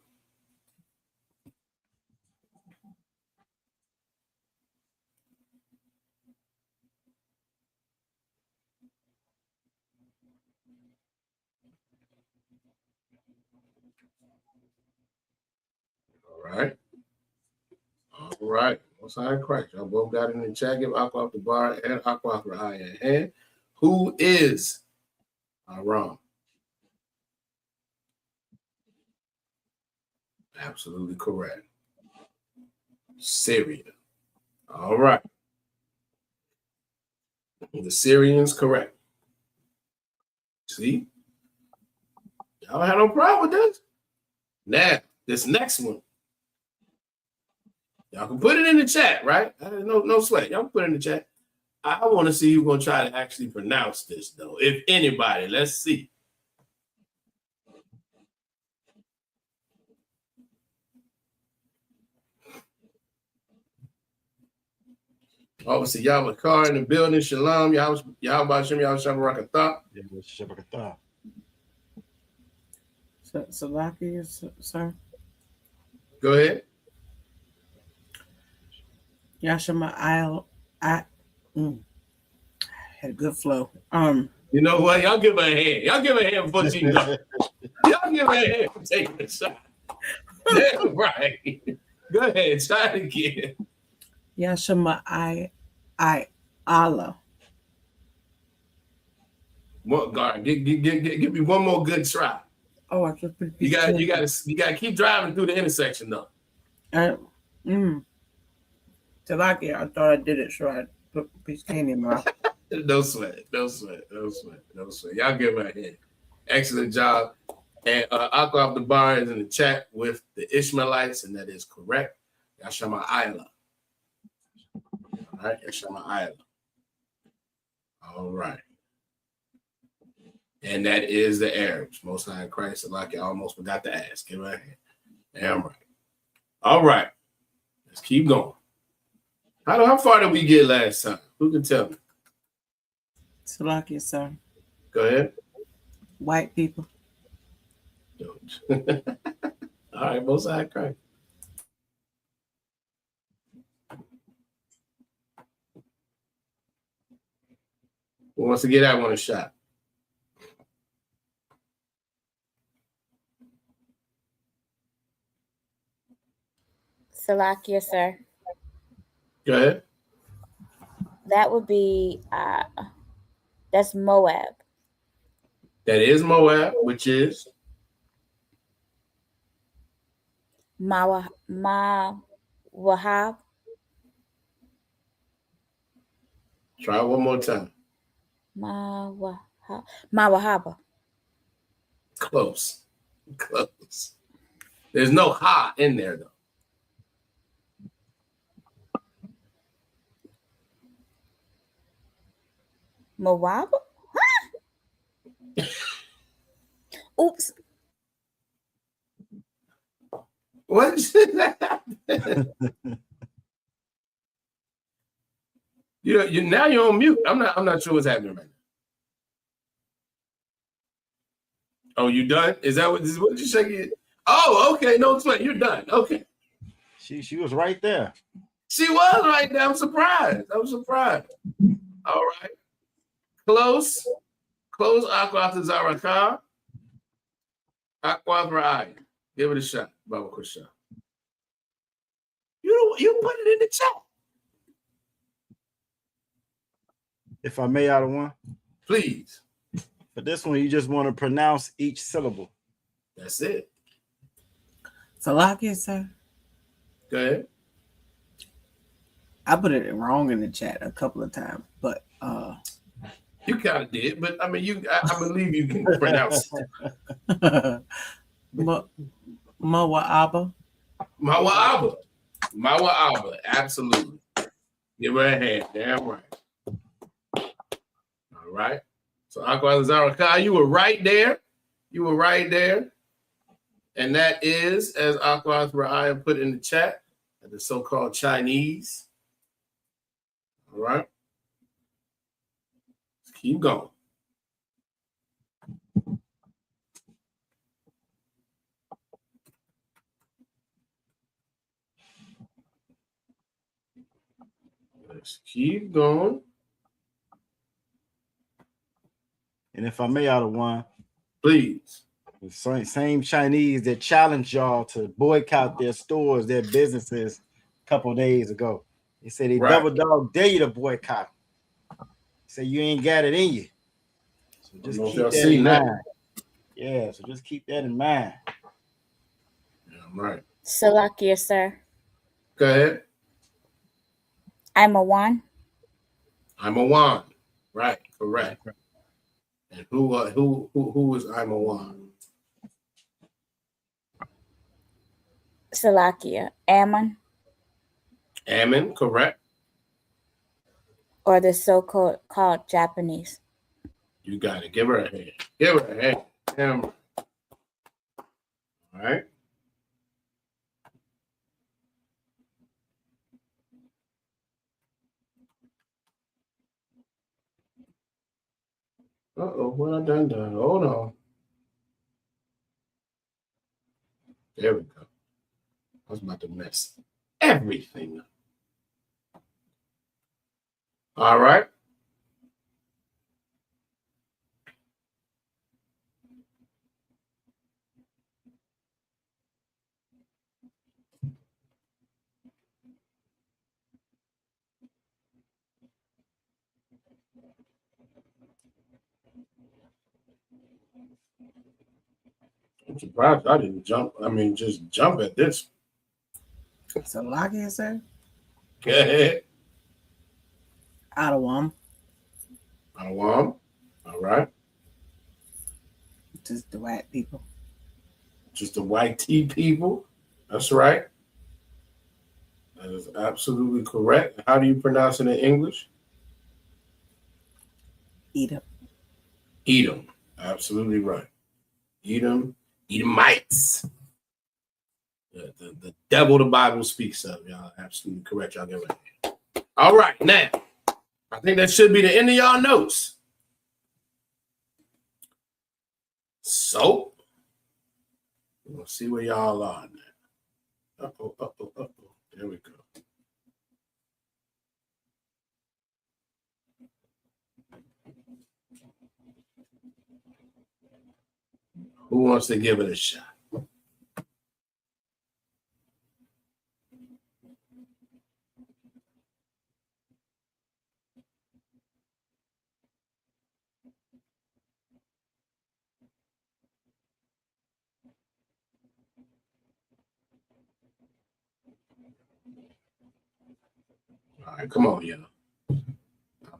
All right. What's I Christ? Y'all both got it in the chat. Give Aqua the bar and Aqua for eye in hand. Who is Aram? Absolutely correct. Syria. All right. The Syrians correct. See? Y'all had no problem with this. Now, this next one. Y'all can put it in the chat, right? No sweat. Y'all can put it in the chat. I want to see who's going to try to actually pronounce this, though. If anybody, let's see. Obviously, y'all a car in the building. Shalom. Y'all Bashem, y'all Shabbarakatah. Shabbarakatah. Salaki, sir. Go ahead. Yashima, I had a good flow. You know what? Y'all give her a hand. Y'all give her a hand before she goes. Y'all give her a hand for taking a shot. Damn right. Go ahead. Try it again. Yashima, I Allah. What, God? Give me one more good try. Oh, I just put You got to keep driving through the intersection though. Tilaki, I thought I did it, so I put a piece of candy in my mouth. No sweat. Y'all give her a hand. Excellent job. And Aqua off the bar is in the chat with the Ishmaelites, and that is correct. Yashama Ayla. All right, Yashama Ayla. All right. And that is the Arabs. Most High in Christ, like I almost forgot to ask. Give her a hand. Damn right. All right. Let's keep going. How far did we get last time? Who can tell me? Tilaki, sir. Go ahead. White people. Don't. All right, Most High in Christ. Who wants to get that one a shot? Salakia, sir. Go ahead. That would be that's Moab. That is Moab, which is Mawahab. Try one more time. Mawahaba. Close. There's no ha in there though. Moab? Huh? Oops. What should that happen? you now you're on mute. I'm not sure what's happening right now. Oh, you done? Is that what you shaking? Oh, okay. No sweat. You're done. Okay. She was right there. She was right there. I'm surprised. All right. Close Aqua to Zaraka. Aqua Ra'ai. Give it a shot, Baba Kusha. You put it in the chat. If I may, out of one. Please. For this one, you just want to pronounce each syllable. That's it. Tilaki, sir. Go ahead. I put it wrong in the chat a couple of times, but you kind of did, but I mean, I believe you can pronounce it. Mawa'aba. Mawa'aba, absolutely. Give her a hand, damn right. All right. So Aqua Zaraka, you were right there. And that is, as Aqua Ra'aya put in the chat, the so-called Chinese. All right. Let's keep going. Let's keep going. And if I may, out of one, please. The same Chinese that challenged y'all to boycott their stores, their businesses a couple of days ago. They said they double dog dare you to boycott. Say you ain't got it in you. So just keep that in mind. Yeah, so just keep that in mind. Yeah, right. Salakia, sir. Go ahead. I'm a one. Right, correct. And who is I'm a one? Salakia. Ammon. Ammon, correct. Or the so-called Japanese. You got it. Give her a hand. Damn. All right. Uh-oh, what I done? Hold on. There we go. I was about to mess everything up. All right. I'm surprised I didn't jump. I mean, just jump at this. So lock in, sir. Go ahead. Adawam. All right. Just the white people. Just the white tea people. That's right. That is absolutely correct. How do you pronounce it in English? Edom. Edom. Absolutely right. Edom. Edomites. The devil the Bible speaks of. Y'all absolutely correct. Y'all get right. All right. Now, I think that should be the end of y'all notes. So, we'll see where y'all are now. Uh-oh. There we go. Who wants to give it a shot? All right, come on, y'all.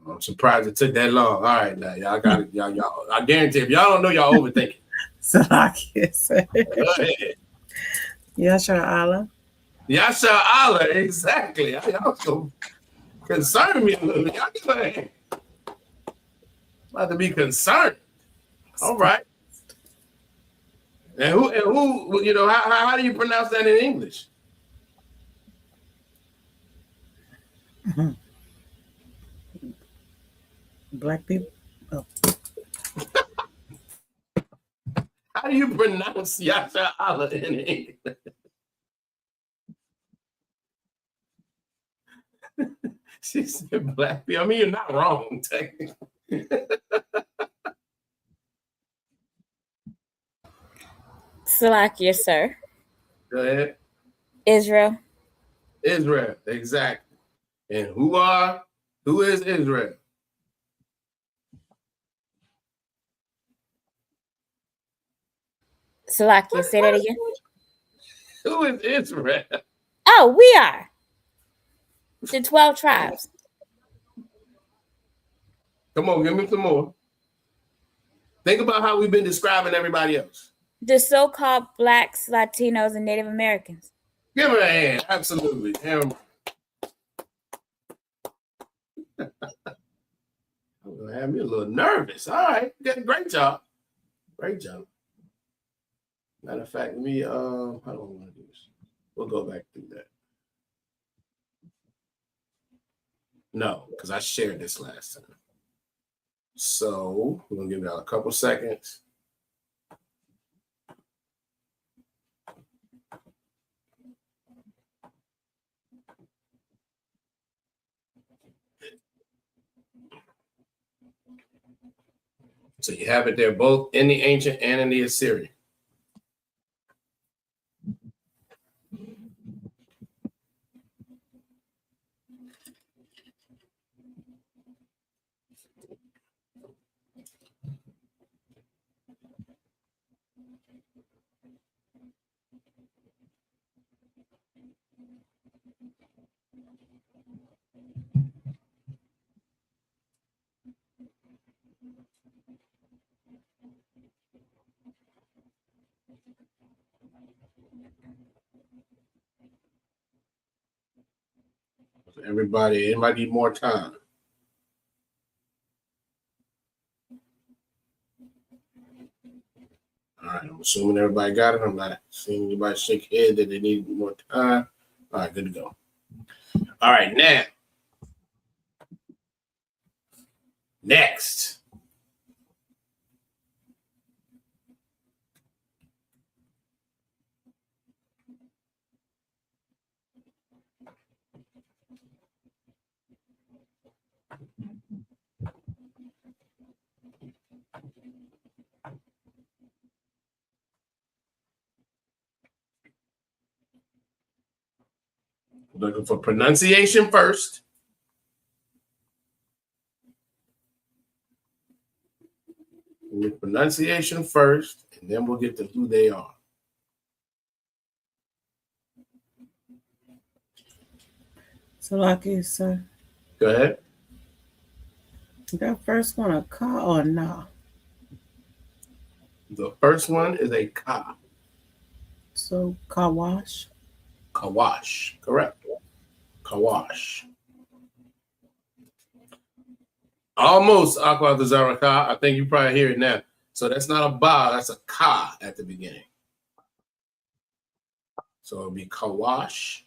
I'm surprised it took that long. All right, now y'all got it. Y'all. I guarantee if y'all don't know, y'all overthinking. So lock in, sir. Go ahead. Yasha Allah. Yasha Allah, exactly. Y'all so concerned me a little. Y'all go ahead. About to be concerned. All right. And who? You know, how do you pronounce that in English? Black people. Oh. How do you pronounce Yasha Allah in English? She said black people. I mean, you're not wrong, technically. Salakia, sir. Go ahead. Israel. Israel, exactly. And who is Israel? Salakia, say that again. Who is Israel? Oh, we are. The 12 tribes. Come on, give me some more. Think about how we've been describing everybody else. The so-called Blacks, Latinos, and Native Americans. Give her a hand. Absolutely. I'm going to have me a little nervous. All right. Great job. Great job. Matter of fact, how do I want to do this? We'll go back through that. No, because I shared this last time. So we're going to give y'all a couple seconds. So you have it there both in the ancient and in the Assyrian. Anybody need more time? All right, I'm assuming everybody got it. I'm not seeing anybody shake head that they need more time. All right, good to go. All right, now. Next. Looking for pronunciation first. Pronunciation first, And then we'll get to who they are. So, lucky, sir. Go ahead. That first one a car or no? The first one is a ka. So, car wash. Kawash. Correct. Kawash. Almost Aqua the Zaraka. I think you probably hear it now. So that's not a ba, that's a ka at the beginning. So it'll be kawash.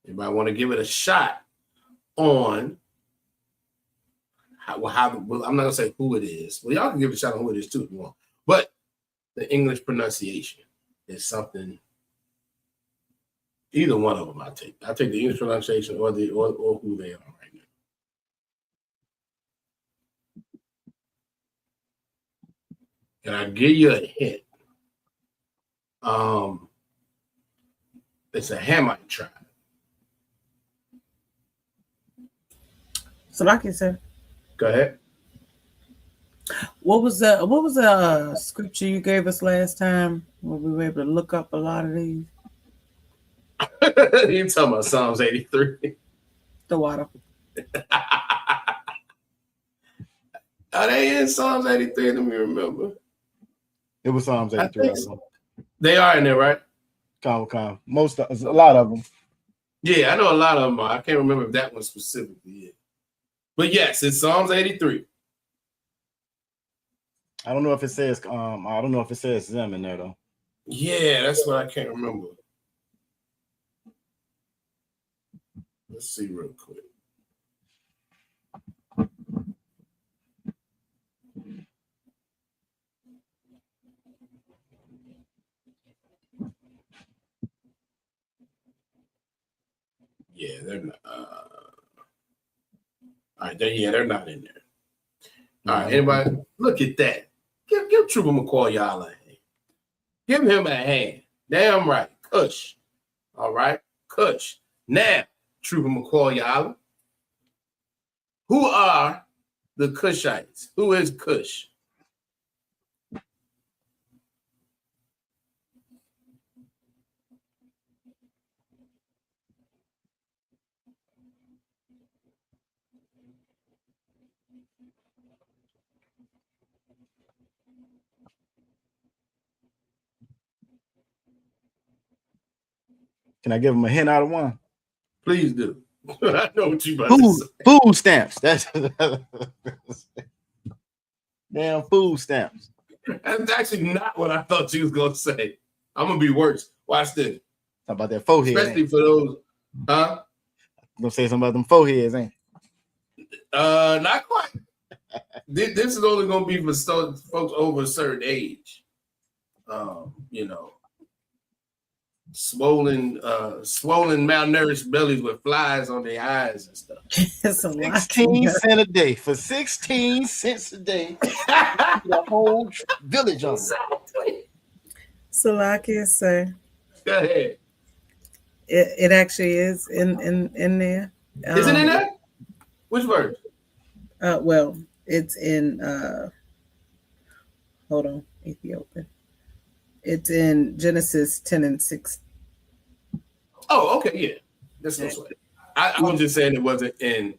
You might want to give it a shot on well, I'm not gonna say who it is. Well, y'all can give it a shot on who it is too if you want. But the English pronunciation is something. Either one of them I take. I take the English pronunciation or who they are right now. Can I give you a hint? It's a Hamite tribe. So, like I said, go ahead. What was the scripture you gave us last time when we were able to look up a lot of these? You talking about Psalms 83? The water. Are they in Psalms 83? Let me remember. It was Psalms 83. So. They are in there, right? A lot of them. Yeah, I know a lot of them are. I can't remember if that one specifically is. But yes, it's Psalms 83. I don't know if it says them in there though. Yeah, that's what I can't remember. Let's see real quick. Yeah, they're not. All right, they're not in there. All right, anybody? Look at that. Give Trooper McCoy y'all a hand. Give him a hand. Damn right. Kush. All right, Kush. Now, Trooper McCoy y'all. Who are the Kushites? Who is Kush? Can I give them a hint out of one? Please do. I know what you about to say. Food stamps. That's damn food stamps. That's actually not what I thought you was gonna say. I'm gonna be worse. Watch this. Talk about that forehead. Especially for those, huh? I'm gonna say something about them foreheads, ain't? Not quite. This is only gonna be for folks over a certain age. You know, swollen, malnourished bellies with flies on their eyes and stuff. 16 cents a day. For 16 cents a day, the whole village on exactly. So, like I say, go ahead. It actually is in there. Is it in there? Which verse? Well, it's in. Hold on, Ethiopian. It's in Genesis 10 and 6. Oh, okay, yeah. That's no sweat. I was just saying it wasn't in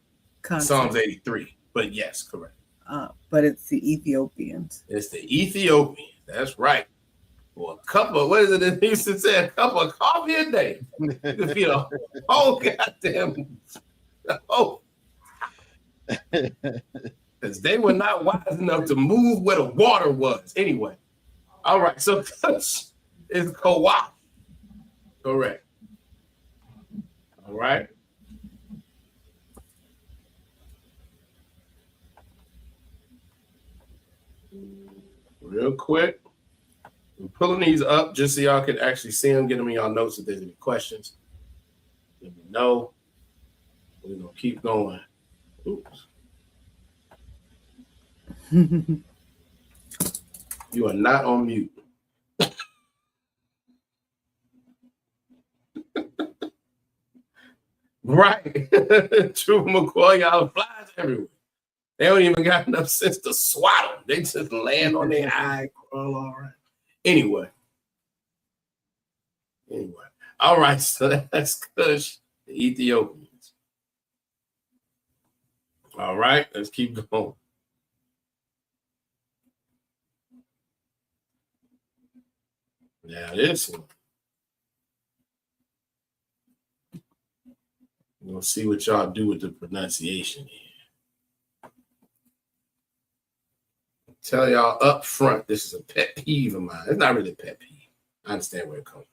Psalms 83, but yes, correct. But it's the Ethiopians. It's the Ethiopians. That's right. Well, a couple. What is it? It used to say a cup of coffee a day. You can feed a whole goddamn. Oh, because they were not wise enough to move where the water was. Anyway. All right, so Kush is Kawash. Correct. All right. Real quick. I'm pulling these up just so y'all can actually see them. Get them in y'all notes if there's any questions. Let me know. We're going to keep going. Oops. You are not on mute. Right. True McCoy, y'all flies everywhere. They don't even got enough sense to swat them. They just land on their eye, crawl all right. Anyway. All right, so that's Cush, the Ethiopians. All right, let's keep going. Now this one. We'll see what y'all do with the pronunciation here. Tell y'all up front, this is a pet peeve of mine. It's not really a pet peeve. I understand where it comes from.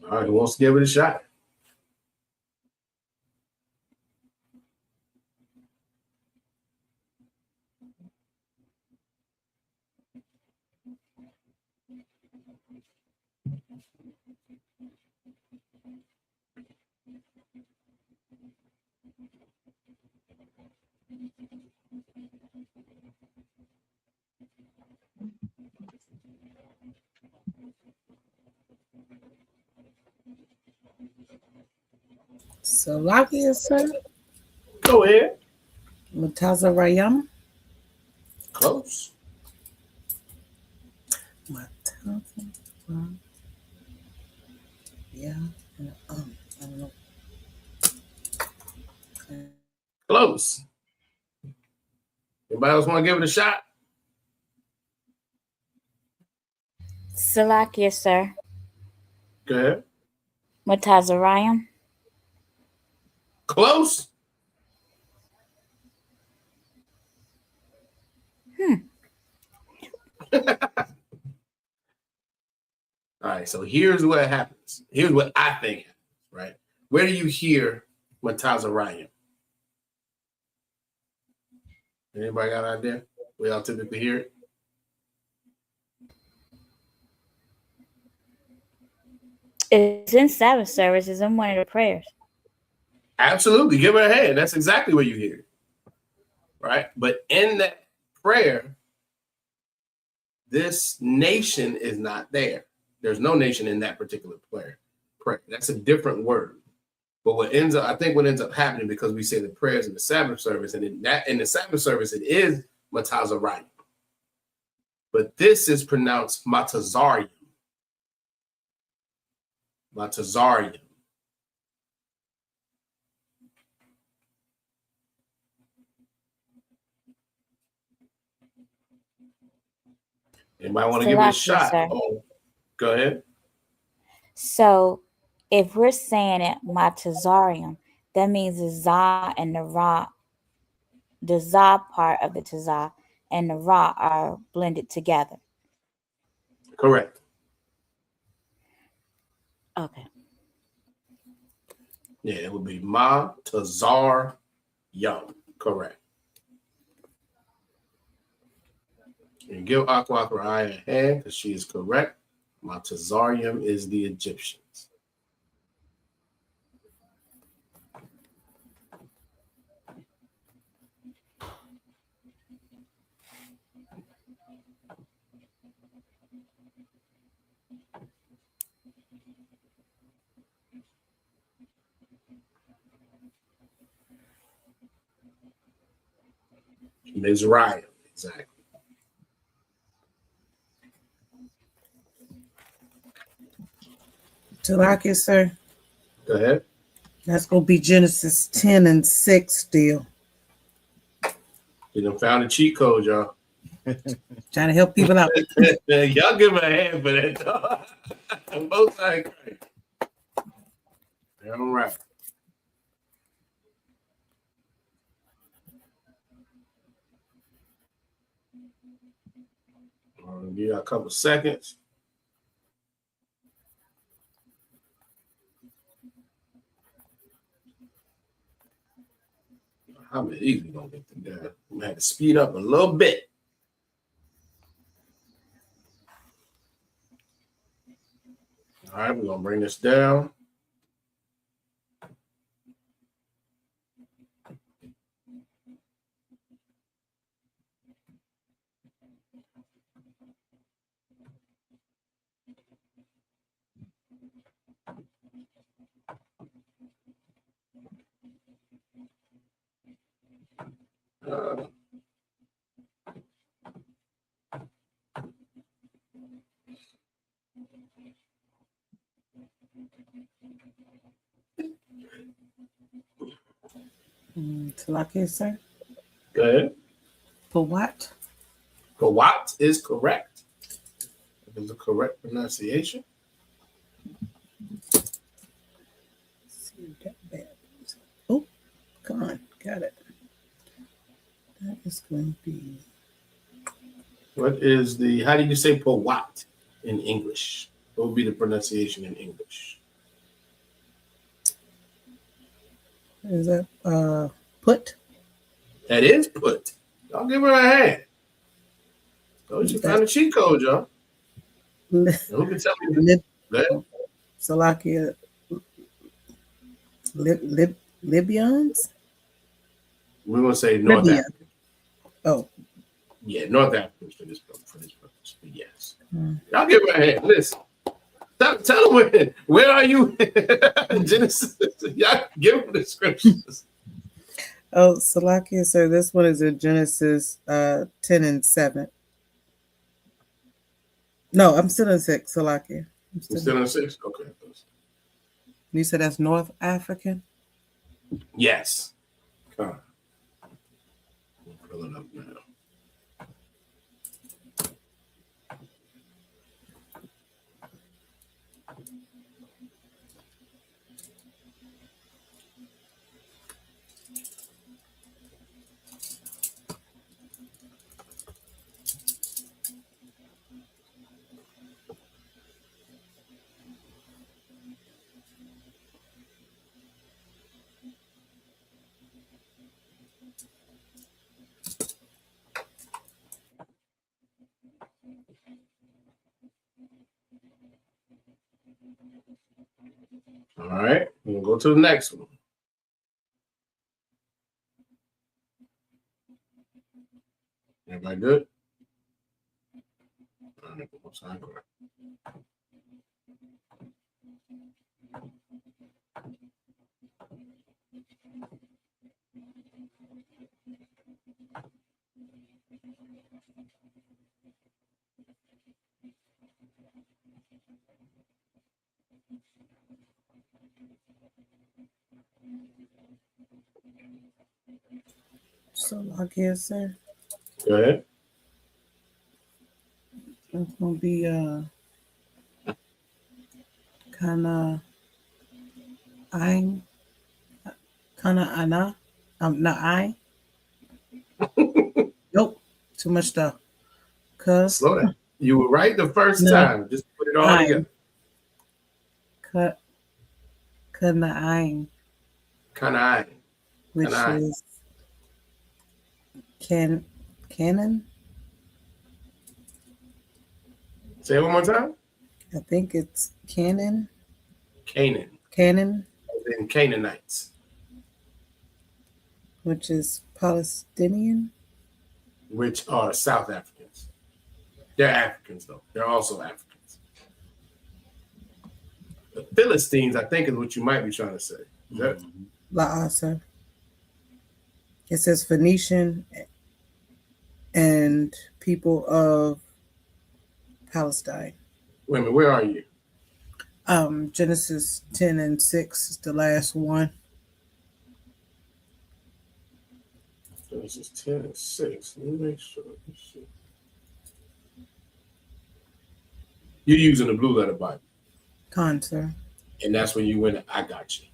All right, who wants to give it a shot? Salakia, sir. Go ahead. Matazarayam. Close. Yeah. I don't know. Close. Anybody else want to give it a shot? Salakia, sir. Go ahead. Matazarayam. Close. All right, so here's what happens. Here's what I think happens, right? Where do you hear Matazarayim? Anybody got an idea? Where y'all typically hear it? It's in Sabbath service. It's in one of the prayers. Absolutely. Give her a hand. That's exactly where you hear it. Right? But in that prayer, this nation is not there. There's no nation in that particular prayer. That's a different word. But what ends up happening, because we say the prayers in the Sabbath service, and in the Sabbath service, it is Matazarayim. But this is pronounced Matazarium. Matazarium. Anybody want to give it a shot? Oh, go ahead. So if we're saying it Matazarium, that means the Za and the Ra, the Za part of the Tazah and the Ra are blended together. Correct. Okay. Yeah, it would be Matazar Yum. Correct. And give Aquafaraya a hand because she is correct. Matazarium is the Egyptians. Mizraim, exactly. Salakia, sir. Go ahead. That's going to be Genesis 10 and 6 still. You done found a cheat code, y'all. Trying to help people out. Y'all give me a hand for that. Both sides crazy. All right. I'll give you a couple seconds. How many of these we gonna get together? I'm gonna have to speed up a little bit. All right, we're gonna bring this down. Salakia, sir. Go ahead. For what? Pawat is correct. That is the correct pronunciation. Oh, come on. Got it. That is going to be. What is the, how do you say Pawat in English? What would be the pronunciation in English? Is that put? That is put. Y'all give her a hand. So she found a cheat code, y'all. Who can tell me? Salakia. Libyans? We're going to say North African. Oh. Yeah, North Africans for this purpose. But yes. Y'all give her a hand. Listen. Tell them where are you? Genesis. Y'all give them the scriptures. Oh, Salakia, sir, this one is in Genesis 10 and 7. No, I'm still in 6, Salakia. I'm still in 6? Okay. You said that's North African? Yes. Come on. We'll pull it up now. All right, we'll go to the next one. Everybody good? All right, one side, go ahead. Salakia, sir. Go ahead. It's going to be Kana Ana. Not I. Nope. Too much stuff. Slow down. You were right the first time. Just put it all together. Kana'ain. Kana'ain. Which is Canaan. Say it one more time. I think it's Canaan. Canaan. Canaan. And Canaanites. Which is Palestinian. Which are South Africans. They're Africans, though. They're also Africans. The Philistines, I think, is what you might be trying to say. Is that? La'asa. It says Phoenician and people of Palestine. Wait a minute, where are you? Genesis 10 and 6 is the last one. Genesis 10 and 6. Let me make sure. You're using the Blue Letter Bible. Sir. And that's when you went, I got you.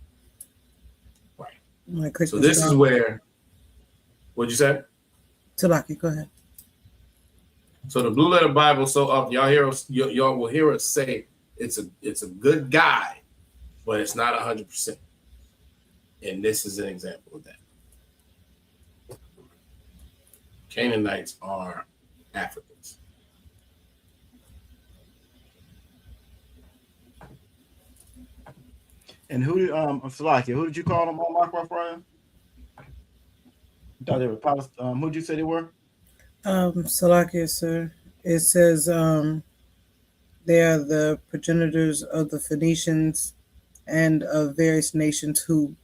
Right. So this is where, what'd you say? Talaki, go ahead. So the Blue Letter Bible, so often y'all will hear us say it's a good guide, but it's not 100%. And this is an example of that. Canaanites are Africans. And Salakia, who did you call them on Mark Raphael? You thought they were Palestine. Who did you say they were? Salakia, sir. It says they are the progenitors of the Phoenicians and of various nations who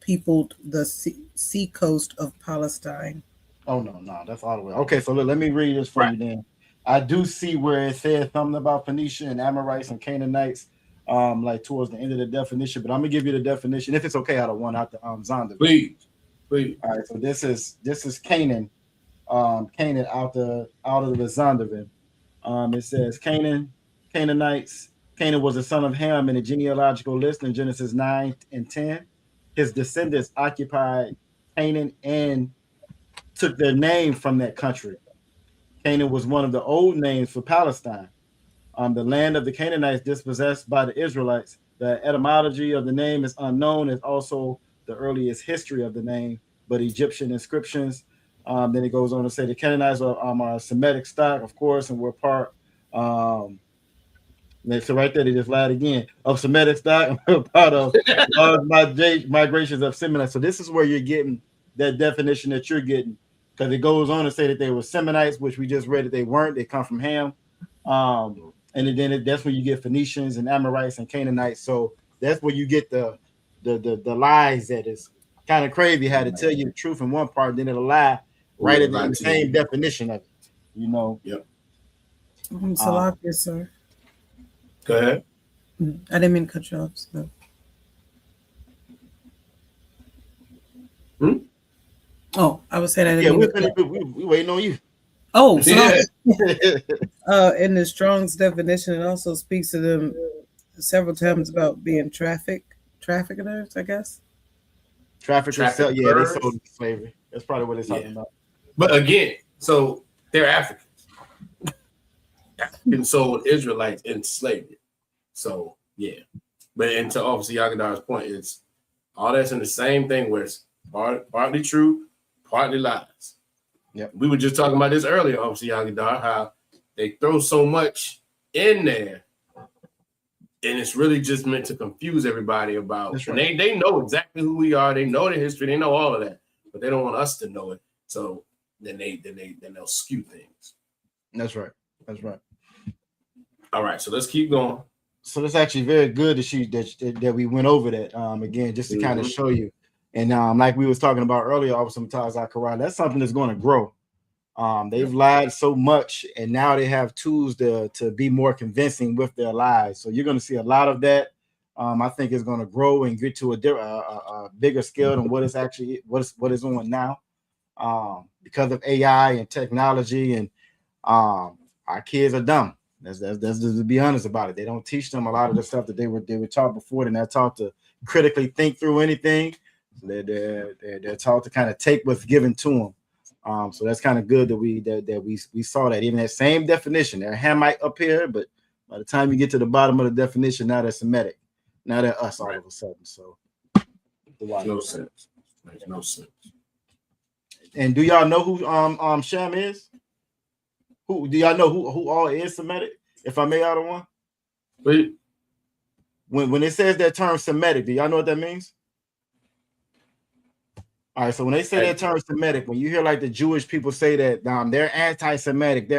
peopled the sea coast of Palestine. Oh no, that's all the way. Okay, so let me read this for you then. I do see where it says something about Phoenician and Amorites and Canaanites, like towards the end of the definition. But I'm gonna give you the definition if it's okay out of the Zondervan. Please. All right, so this is Canaan, Canaan out of the Zondervan. It says Canaanites. Canaan was the son of Ham in the genealogical list in Genesis 9 and 10. His descendants occupied Canaan and took their name from that country. Canaan was one of the old names for Palestine. The land of the Canaanites dispossessed by the Israelites. The etymology of the name is unknown, as also the earliest history of the name, but Egyptian inscriptions. Then it goes on to say the Canaanites are Semitic stock, of course, and were part. So right there, they just lied again of Semitic stock, part of migrations of Seminites. So this is where you're getting that definition that you're getting, because it goes on to say that they were Seminites, which we just read that they weren't. They come from Ham, and then that's where you get Phoenicians and Amorites and Canaanites. So that's where you get the lies. That is kind of crazy how to tell you the truth in one part, then it'll lie right at the same definition of it. You know. Yep. Salakia, sir. Go ahead. I didn't mean to cut you off. So. Oh, I was saying I didn't. We waiting on you. Oh, so in the Strong's definition, it also speaks to them several times about being traffickers, I guess. Traffickers, yeah, they sold slavery. That's probably what they're talking about. But again, so they're Africans. Africans sold Israelites into slavery. So yeah, but and to Officer Yagadar's point, it's all that's in the same thing where it's partly true, partly lies. Yeah, we were just talking about this earlier, Officer Yagadar, how they throw so much in there, and it's really just meant to confuse everybody about. Right. And they know exactly who we are. They know the history. They know all of that, but they don't want us to know it. So then they'll skew things. That's right. That's right. All right, so let's keep going. So that's actually very good that we went over that again, just to kind of show you. And like we was talking about earlier, sometimes that's something that's going to grow. They've lied so much, and now they have tools to be more convincing with their lies. So you're going to see a lot of that. I think it's going to grow and get to a bigger scale than what is on now, because of AI and technology, and our kids are dumb. That's just to be honest about it. They don't teach them a lot of the stuff that they were taught before. They're not taught to critically think through anything. They're taught to kind of take what's given to them. So that's kind of good that we saw that. Even that same definition, they're Hamite up here, but by the time you get to the bottom of the definition, now they're Semitic. Now they're us all of a sudden. So no sense. Makes no sense. And do y'all know who Shem is? Who do y'all know who all is Semitic? If I may out of one. Wait. When it says that term Semitic, do y'all know what that means? All right, so when they say that term Semitic, when you hear like the Jewish people say that they're anti-Semitic,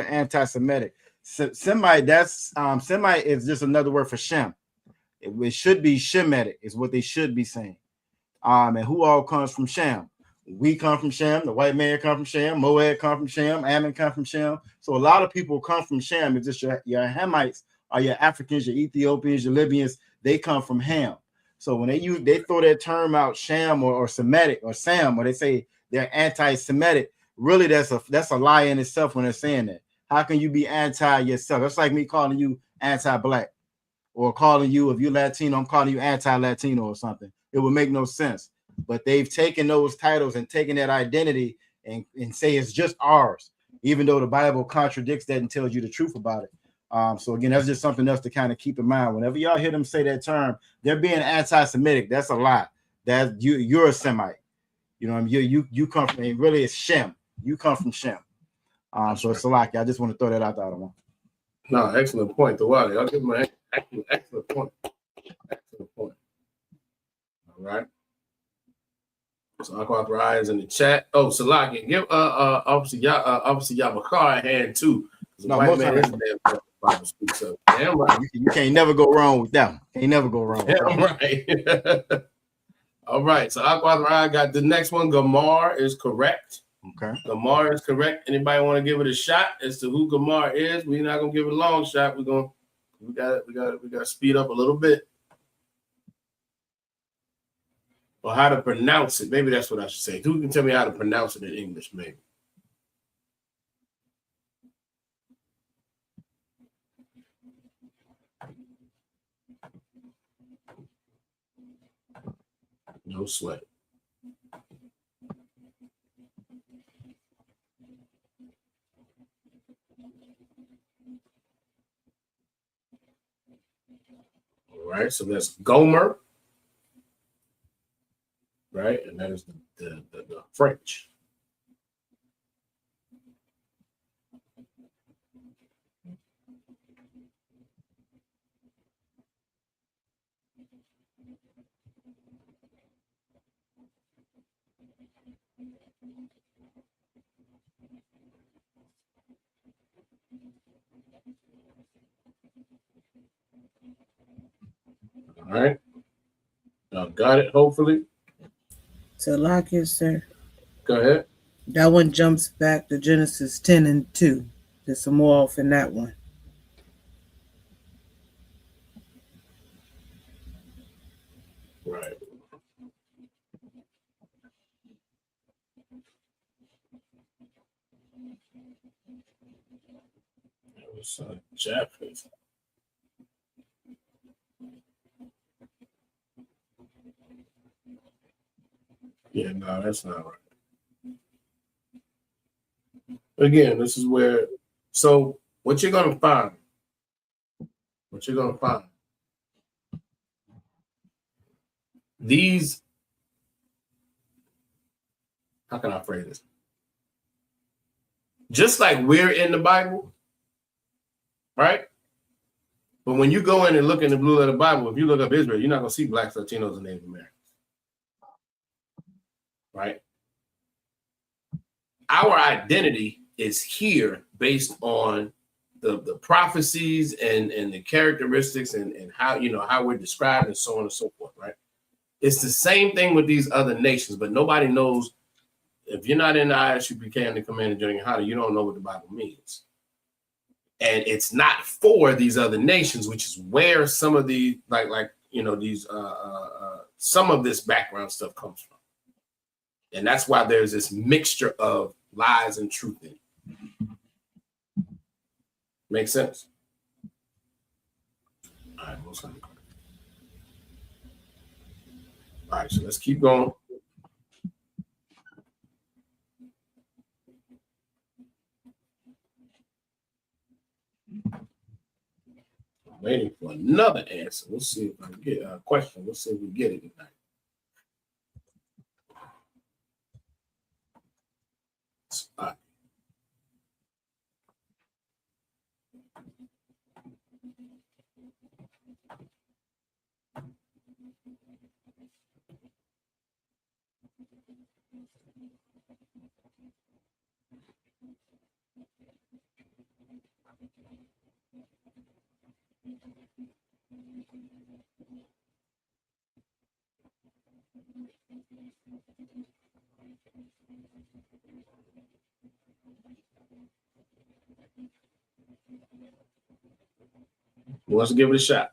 Semite, Semite is just another word for Shem. It should be Shemitic, is what they should be saying. And who all comes from Shem? We come from Shem, the white man come from Shem, Moab come from Shem, Ammon come from Shem. So a lot of people come from Shem. It's just your Hamites are your Africans, your Ethiopians, your Libyans, they come from Ham. So when they throw that term out, Sham or Semitic or Sam, or they say they're anti-Semitic, really that's a lie in itself when they're saying that. How can you be anti yourself? That's like me calling you anti-black, or calling you, if you're Latino, I'm calling you anti-Latino or something. It would make no sense. But they've taken those titles and taken that identity and say it's just ours, even though the Bible contradicts that and tells you the truth about it. So again, that's just something else to kind of keep in mind. Whenever y'all hear them say that term, they're being anti-Semitic. That's a lie. That you're a Semite. You know what I mean? You come from, really it's Shem. You come from Shem. So it's Salaki. I just want to throw that out there. No, excellent point. The water. I'll give him an excellent point. Excellent point. All right. So Aqua Rai is in the chat. Oh, Salaki, give Officer Yabakar a hand too. No, most Bible speaks of. Damn right. You can't never go wrong with that one. Can't never go wrong. Damn right. All right. So Aqua Rai got the next one. Gamar is correct. Okay. Gamar is correct. Anybody want to give it a shot as to who Gamar is? We're not gonna give it a long shot. We gotta speed up a little bit. Or how to pronounce it. Maybe that's what I should say. Who can tell me how to pronounce it in English, maybe? No sweat. All right, so that's Gomer. Right, and that is the French. All right, y'all got it. Hopefully. So lock it, sir. Go ahead. That one jumps back to Genesis 10:2. There's some more off in that one. Right. That was Japanese. Yeah, no, that's not right. Again, this is where, so what you're going to find, these, how can I phrase this? Just like we're in the Bible, right? But when you go in and look in the blue letter Bible, if you look up Israel, you're not going to see blacks, Latinos, and Native Americans, right? Our identity is here based on the prophecies and the characteristics and how, how we're described and so on and so forth, right? It's the same thing with these other nations, but nobody knows. If you're not in the ISUPK and the Command General Hada, you don't know what the Bible means. And it's not for these other nations, which is where some of the some of this background stuff comes from. And that's why there's this mixture of lies and truth in it. Make sense? All right, all right, so let's keep going. I'm waiting for another answer. Let's see if I can get a question. Let's see if we get it tonight. All right. Who wants to give it a shot?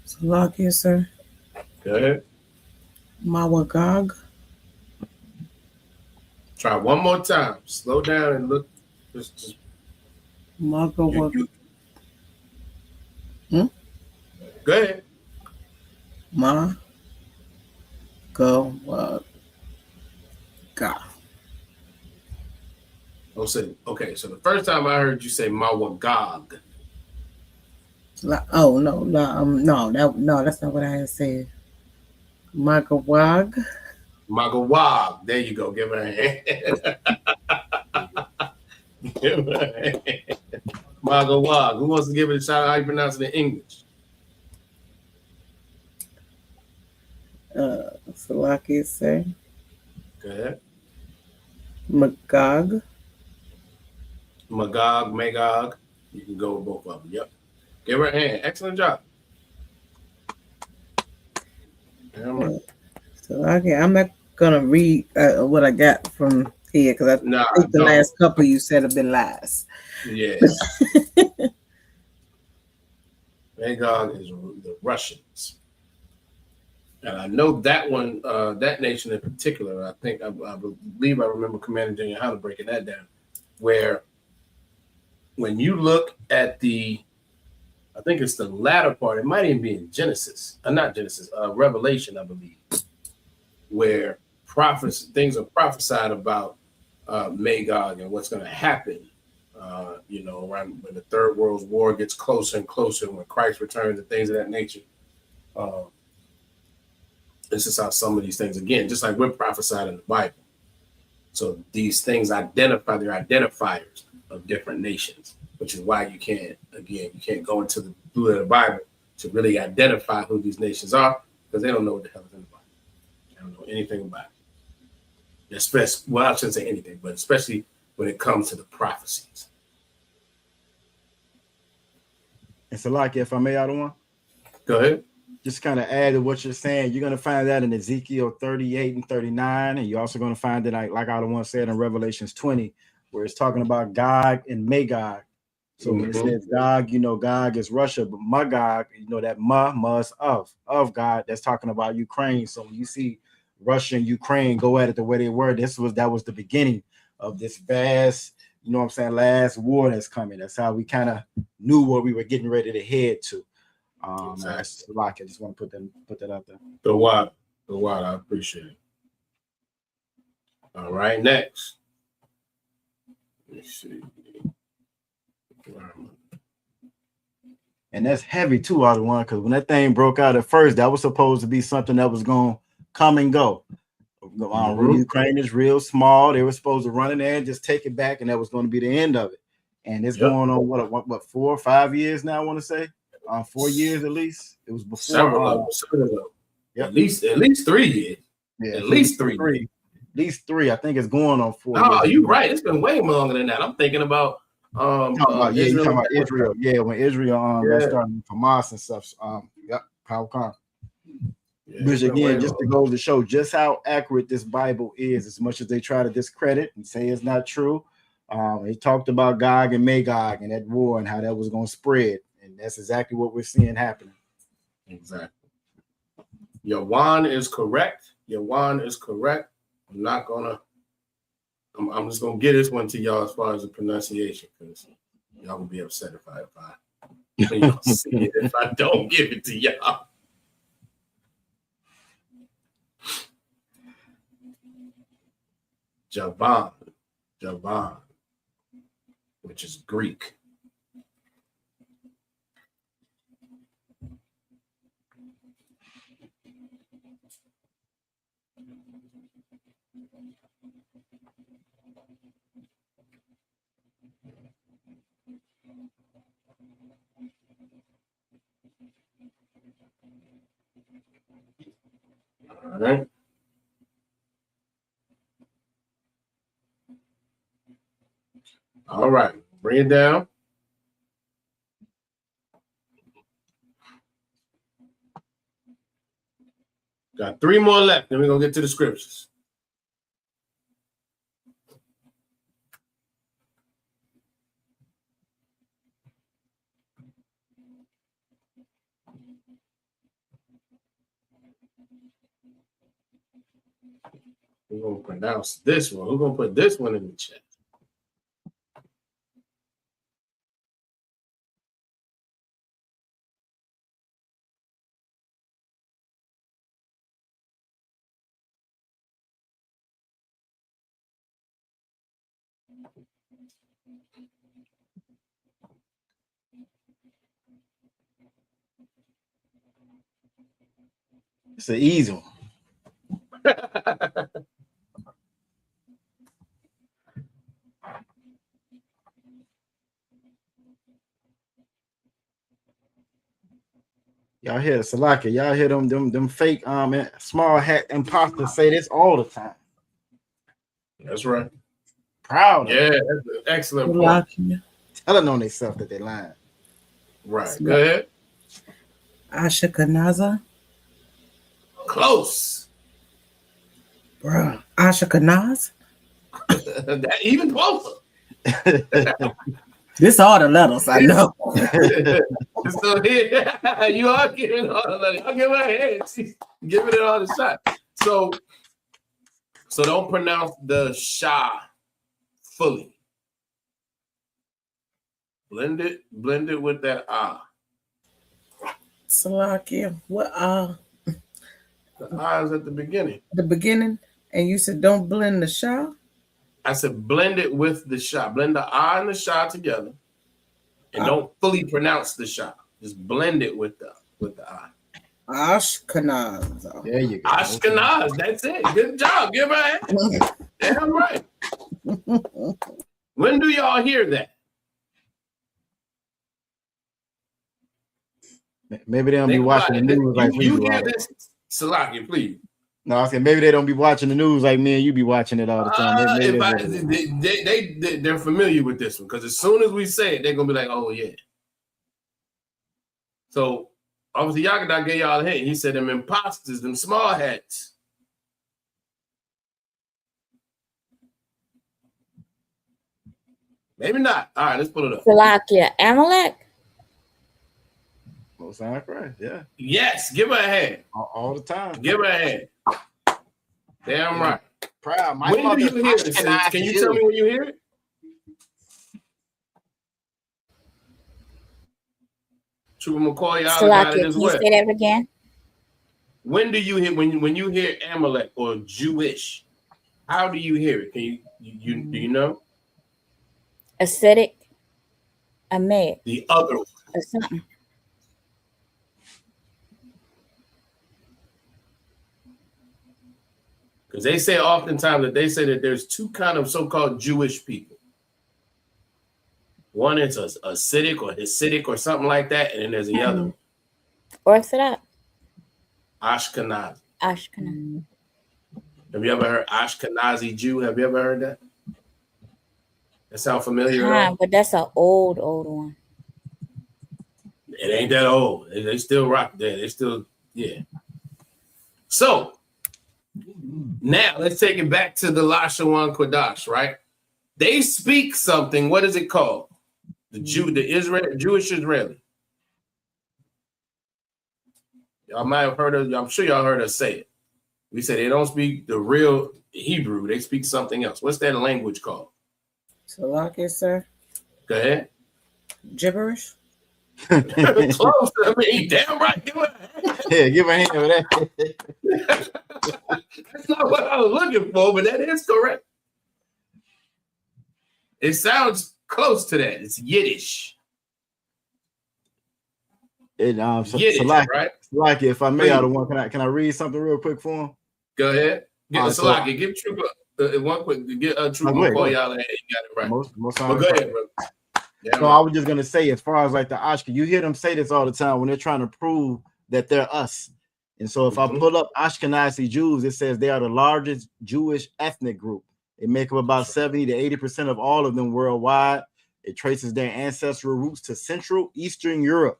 So lock it, sir. Go ahead. Mawagog. Try one more time. Slow down and look. Just Magawag. Go ahead. Ma. Go. Ga. Okay, so the first time I heard you say Mawagog. Oh no, that's not what I had said. Magawag. Magawag. There you go. Give her a hand. Give her a hand. Magawag. Who wants to give it a shot? How you pronounce it in English? So like it say. Go ahead. Magog. Magog. You can go with both of them. Yep. Give her a hand. Excellent job. So I'm not gonna read what I got from here because I think the last couple you said have been lies. Yeah. Magog is the Russians. And I know that one, that nation in particular, I believe I remember Commander General Hunter breaking that down, where when you look at I think it's the latter part, it might even be in Genesis, not Genesis, Revelation, I believe, where things are prophesied about Magog and what's going to happen, around when the Third World War gets closer and closer, when Christ returns and things of that nature. This is how some of these things, again, just like we're prophesied in the Bible. So these things they're identifiers of different nations, which is why you can't go into the blue of the Bible to really identify who these nations are, because they don't know what the hell is in the Bible. They don't know anything about it. I shouldn't say anything, but especially when it comes to the prophecies. And so, like, if I may, Adawan, go ahead. Just kind of add to what you're saying. You're going to find that in Ezekiel 38 and 39, and you're also going to find it, like Adawan said, in Revelations 20, where it's talking about Gog and Magog. So when it says Gog, Gog is Russia, but Magog, that Ma's of God, that's talking about Ukraine. So when you see Russia and Ukraine go at it the way they were, that was the beginning of this vast, last war that's coming. That's how we kind of knew what we were getting ready to head to. Exactly. I just want to put that out there. The wild, I appreciate it. All right, next. Let's see. And that's heavy too, Adawan, because when that thing broke out at first, that was supposed to be something that was going to come and go. Ukraine is real small. They were supposed to run in there and just take it back, and that was going to be the end of it. And it's going on what 4 or 5 years now, I want to say. 4 years at least. It was before several of them. Yep. At least 3 years. Yeah, at least three. At least 3. I think it's going on 4. Oh, you're right. It's been way longer than that. I'm thinking about you're talking about Israel. Yeah, when Israel started Hamas and stuff. Power come. Which again, just to go to show just how accurate this Bible is, as much as they try to discredit and say it's not true. They talked about Gog and Magog and that war and how that was going to spread. And that's exactly what we're seeing happening. Exactly. Yawan is correct. I'm just gonna get this one to y'all as far as the pronunciation, because y'all will be upset if I don't give it to y'all. Javan, which is Greek. All right. All right. Bring it down. Got 3 more left. Then we're going to get to the scriptures. We're going to pronounce this one. We're going to put this one in the chat. It's an easy one. Y'all hear Salaka? Y'all hear them fake small hat imposters say this all the time. That's right. Proud of Yeah, that's an excellent point. Salakia. telling on themselves that they're lying. Right. Go ahead. Ashkenazi. Close. Bruh. Ashkenaz. That even closer. This all the letters, I know. So here, you are giving all the letters. I'll give her a hand. She's giving it all the shot. So don't pronounce the sha fully. Blend it with that ah. Salakia. What The ah is at the beginning. the beginning? And you said don't blend the sha? I said blend it with the sha. Blend the ah and the sha together. And don't fully pronounce the sha. Just blend it with the ah. Ashkenaz. There you go. Ashkenaz, that's it. Good job. Give her a hand. Damn right. When do y'all hear that? Maybe they don't be watching the news like we do. You hear this, Salaki, please. No, I said maybe they don't be watching the news like me and you be watching it all the time. They're familiar with this one because as soon as we say it, they're gonna be like, "Oh yeah." So obviously, Yagadah gave y'all a hint. He said them imposters, them small hats. Maybe not. All right, let's put it up. Salakia. Amalek? Most sound right, yeah. Yes, give her a hand. All the time. Give her a hand. Damn right. Proud. When do you hear this? Can you tell me when you hear it? Trooper McCoy, y'all got it Salakia, as can you well. say that again? When do you hear when you hear Amalek or Jewish? How do you hear it? Can you do you know? Acidic? Ahmed? The other one. Or something. Because they say oftentimes that they say that there's two kind of so-called Jewish people. One is a Acidic or Hasidic or something like that, and then there's the other one. Orthodox? Ashkenazi. Ashkenaz. Have you ever heard Ashkenazi Jew? Have you ever heard that? That sound familiar? At all? But that's an old one. It ain't that old. They still rock there. They still, yeah. So now let's take it back to the Lashawan Qadash, right? They speak something. What is it called? The Jewish Israeli. Y'all might have heard of. I'm sure y'all heard us say it. We say they don't speak the real Hebrew. They speak something else. What's that language called? Salakia, sir. Go ahead. Gibberish. Close. I mean, damn right. Give her a hand. Yeah, give her a hand with that. That's not what I was looking for, but that is correct. It sounds close to that. It's Yiddish. Yiddish, Salaki, right? Salaki, if I may, out of one, can I read something real quick for him? Go ahead. Salaki, give Trooper one quick. Get Trooper call y'all ahead. You got it right. Most go ahead, bro. So I was just gonna say, as far as like the Ashkenaz, you hear them say this all the time when they're trying to prove that they're us. And so if I pull up Ashkenazi Jews, it says they are the largest Jewish ethnic group. They make up about 70 to 80% of all of them worldwide. It traces their ancestral roots to Central Eastern Europe.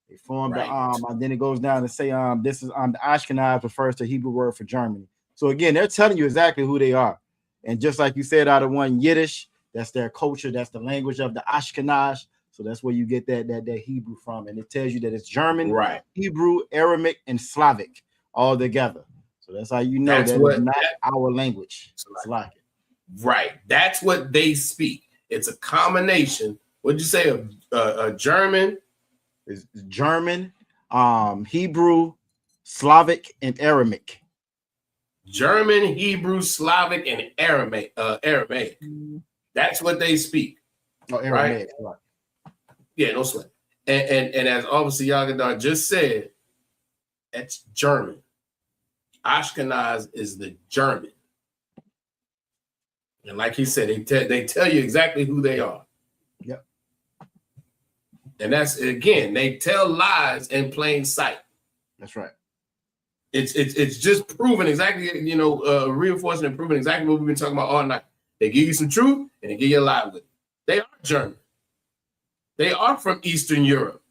They formed and then it goes down to say this is the Ashkenaz refers to Hebrew word for Germany. So again, they're telling you exactly who they are. And just like you said, out of one Yiddish, that's their culture, that's the language of the Ashkenaz. So that's where you get that Hebrew from. And it tells you that it's German, Hebrew, Aramaic, and Slavic all together. So that's how you know that it's not our language. Right. That's what they speak. It's a combination. What'd you say? A German? It's German, Hebrew, Slavic, and Aramaic. German, Hebrew, Slavic, and Aramaic. That's what they speak. Oh, Aramaic. Right? Yeah, no sweat. And as obviously Yagadah just said, that's German. Ashkenaz is the German. And like he said, they tell you exactly who they are. Yep. And that's, again, they tell lies in plain sight. That's right. It's just proving exactly, reinforcing and proving exactly what we've been talking about all night. They give you some truth and they give you a lie with it. They are German. They are from Eastern Europe,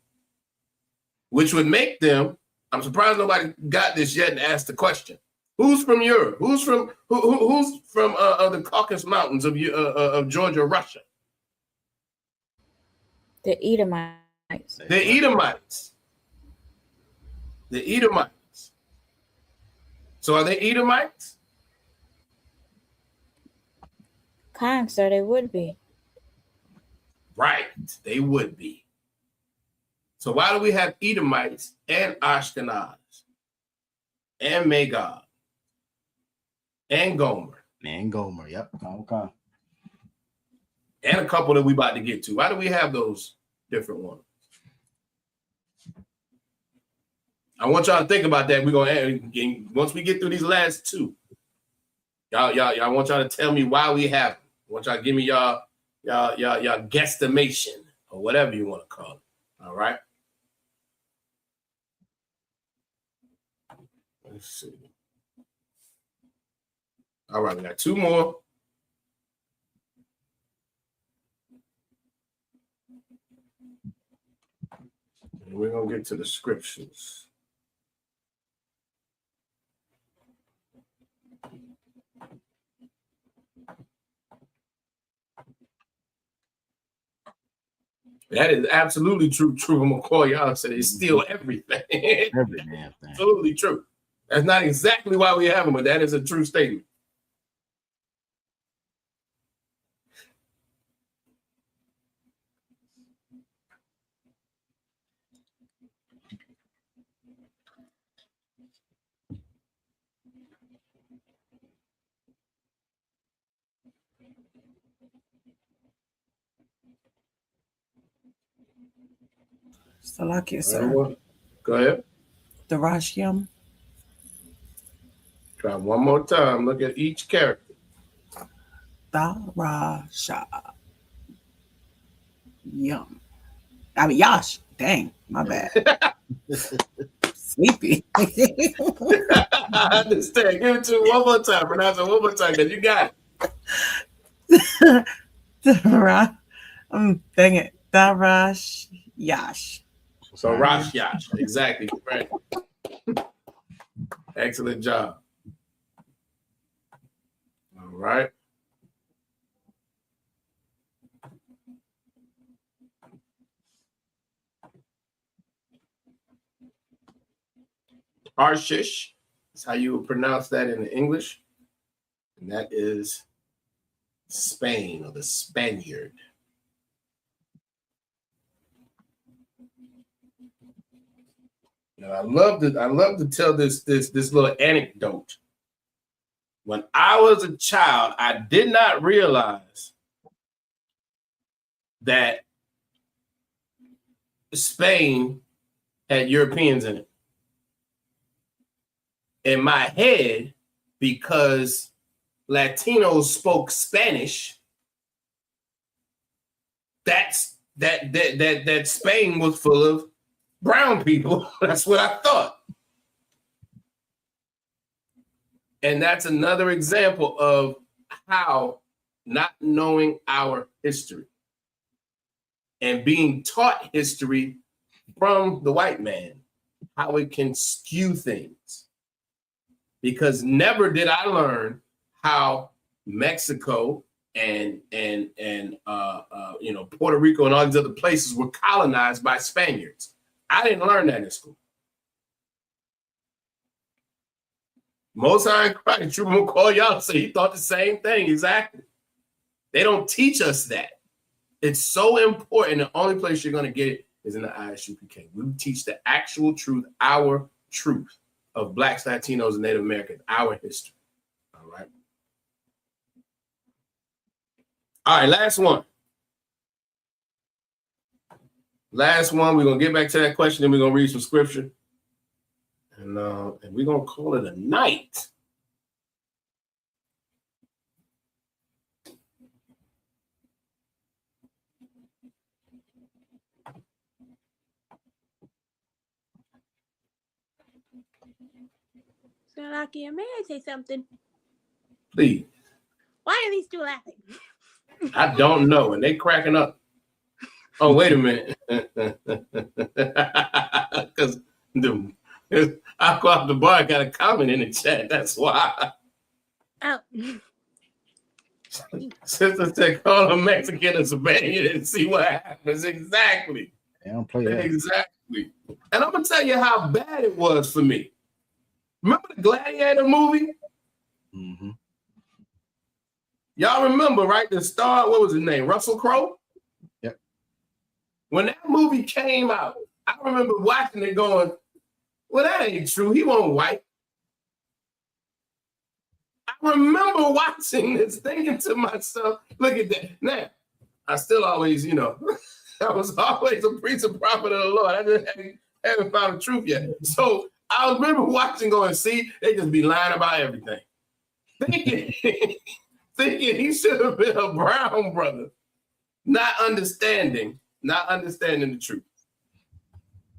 which would make them, I'm surprised nobody got this yet and asked the question. Who's from Europe? Who's from the Caucasus Mountains of Georgia, Russia? The Edomites. The Edomites. The Edomites. So are they Edomites? Kind, sir, they would be. Right, they would be. So why do we have Edomites and Ashkenaz and Magog and Gomer? And Gomer, yep. Okay. And a couple that we about to get to. Why do we have those different ones? I want y'all to think about that. We're gonna once we get through these last two. Y'all, I want y'all to tell me why we have them. I want y'all to give me y'all guesstimation or whatever you want to call it. All right. Let's see. All right, we got two more. And we're gonna get to the scriptures. That is absolutely true. True. I'm gonna call y'all and say they steal everything. Every damn thing. Absolutely true. That's not exactly why we have them, but that is a true statement. Salakia, sir. Go ahead. The Rashiam. Try one more time. Look at each character. Darasha. Yum. I mean, Yash. Dang, my bad. Sleepy. I understand. Give it to me one more time. Pronounce it one more time because you got it. Dang it. Darash Yash. So Rash Yash. Exactly. Right. Excellent job. All right. Tarshish is how you would pronounce that in English. And that is Spain or the Spaniard. Now, I love to tell this little anecdote. When I was a child, I did not realize that Spain had Europeans in it. In my head, because Latinos spoke Spanish, that Spain was full of brown people. That's what I thought. And that's another example of how not knowing our history and being taught history from the white man, how it can skew things. Because never did I learn how Mexico and Puerto Rico and all these other places were colonized by Spaniards. I didn't learn that in school. Most High in Christ, you will call y'all and say he thought the same thing. Exactly. They don't teach us that. It's so important. The only place you're going to get it is in the ISUPK. We teach the actual truth, our truth of Blacks, Latinos, and Native Americans, our history. All right. All right, last one. Last one. We're going to get back to that question, then we're going to read some scripture. And we're going to call it a night. So, Lakia, may I say something? Please. Why are these two laughing? I don't know. And they cracking up. Oh, wait a minute. Because I go out the bar, I got a comment in the chat. That's why. Oh. Sister said, call a Mexican and Spaniard and see what happens. Exactly. They don't play that. Exactly. And I'm going to tell you how bad it was for me. Remember the Gladiator movie? Mm-hmm. Y'all remember, right? The star, what was his name? Russell Crowe? Yep. When that movie came out, I remember watching it going, well, that ain't true. He wasn't white. I remember watching this, thinking to myself, look at that. Now, I still always, I was always a preacher, prophet of the Lord. I just haven't found the truth yet. So I remember watching going, see, they just be lying about everything. Thinking he should have been a brown brother. Not understanding the truth.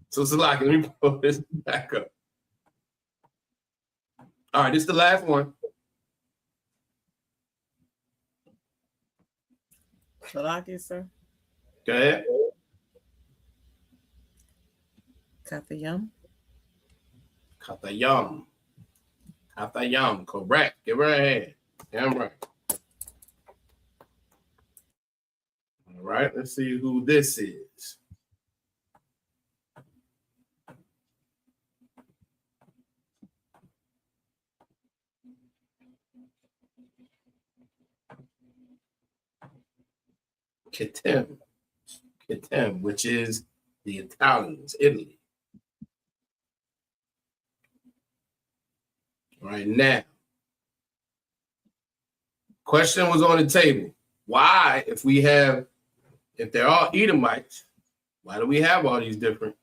So Salaki, let me pull this back up. All right, this is the last one. Salaki, sir. Go ahead. Katayam. Katayam, correct. Give her a hand. Damn right. All right, let's see who this is. Kitem, which is the Italians, Italy. Right now, question was on the table. Why, if they're all Edomites, why do we have all these different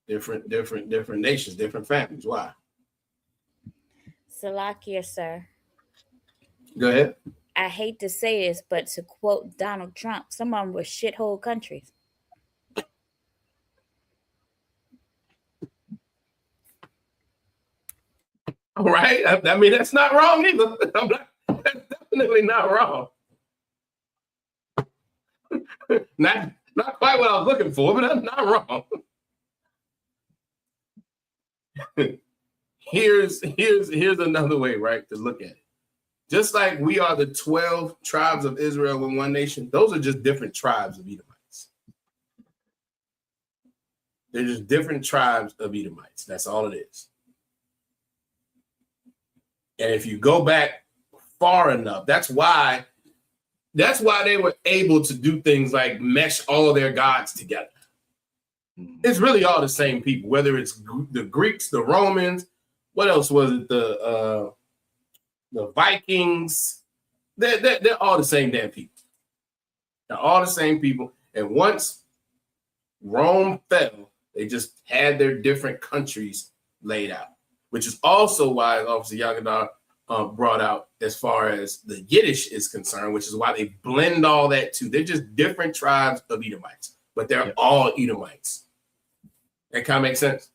nations, different families? Why? Salakia, sir. Go ahead. I hate to say this, but to quote Donald Trump, some of them were shithole countries. All right. I mean, that's not wrong either. That's definitely not wrong. Not quite what I was looking for, but that's not wrong. Here's another way, right, to look at it. Just like we are the 12 tribes of Israel in one nation, those are just different tribes of Edomites. They're just different tribes of Edomites. That's all it is. And if you go back far enough, that's why they were able to do things like mesh all their gods together. It's really all the same people, whether it's the Greeks, the Romans, what else was it? The Vikings. They're all the same damn people. They're all the same people. And once Rome fell, they just had their different countries laid out, which is also why Officer Yagadar brought out as far as the Yiddish is concerned, which is why they blend all that too. They're just different tribes of Edomites, but they're all Edomites. That kind of makes sense?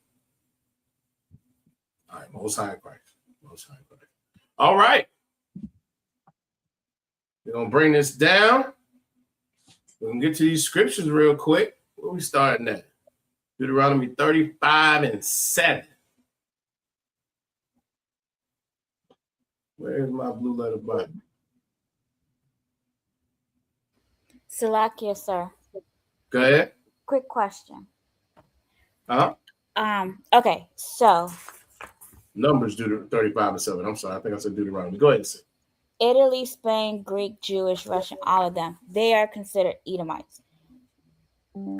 All right, Most High Christ. All right. We're going to bring this down. We're going to get to these scriptures real quick. Where we starting at? Deuteronomy 35:7. Where's my blue letter Bible? Salakia, sir. Go ahead. Quick question. Uh-huh. Okay, so Numbers 35:7. I'm sorry, I think I said Deuteronomy. Go ahead and say. Italy, Spain, Greek, Jewish, Russian, all of them, they are considered Edomites.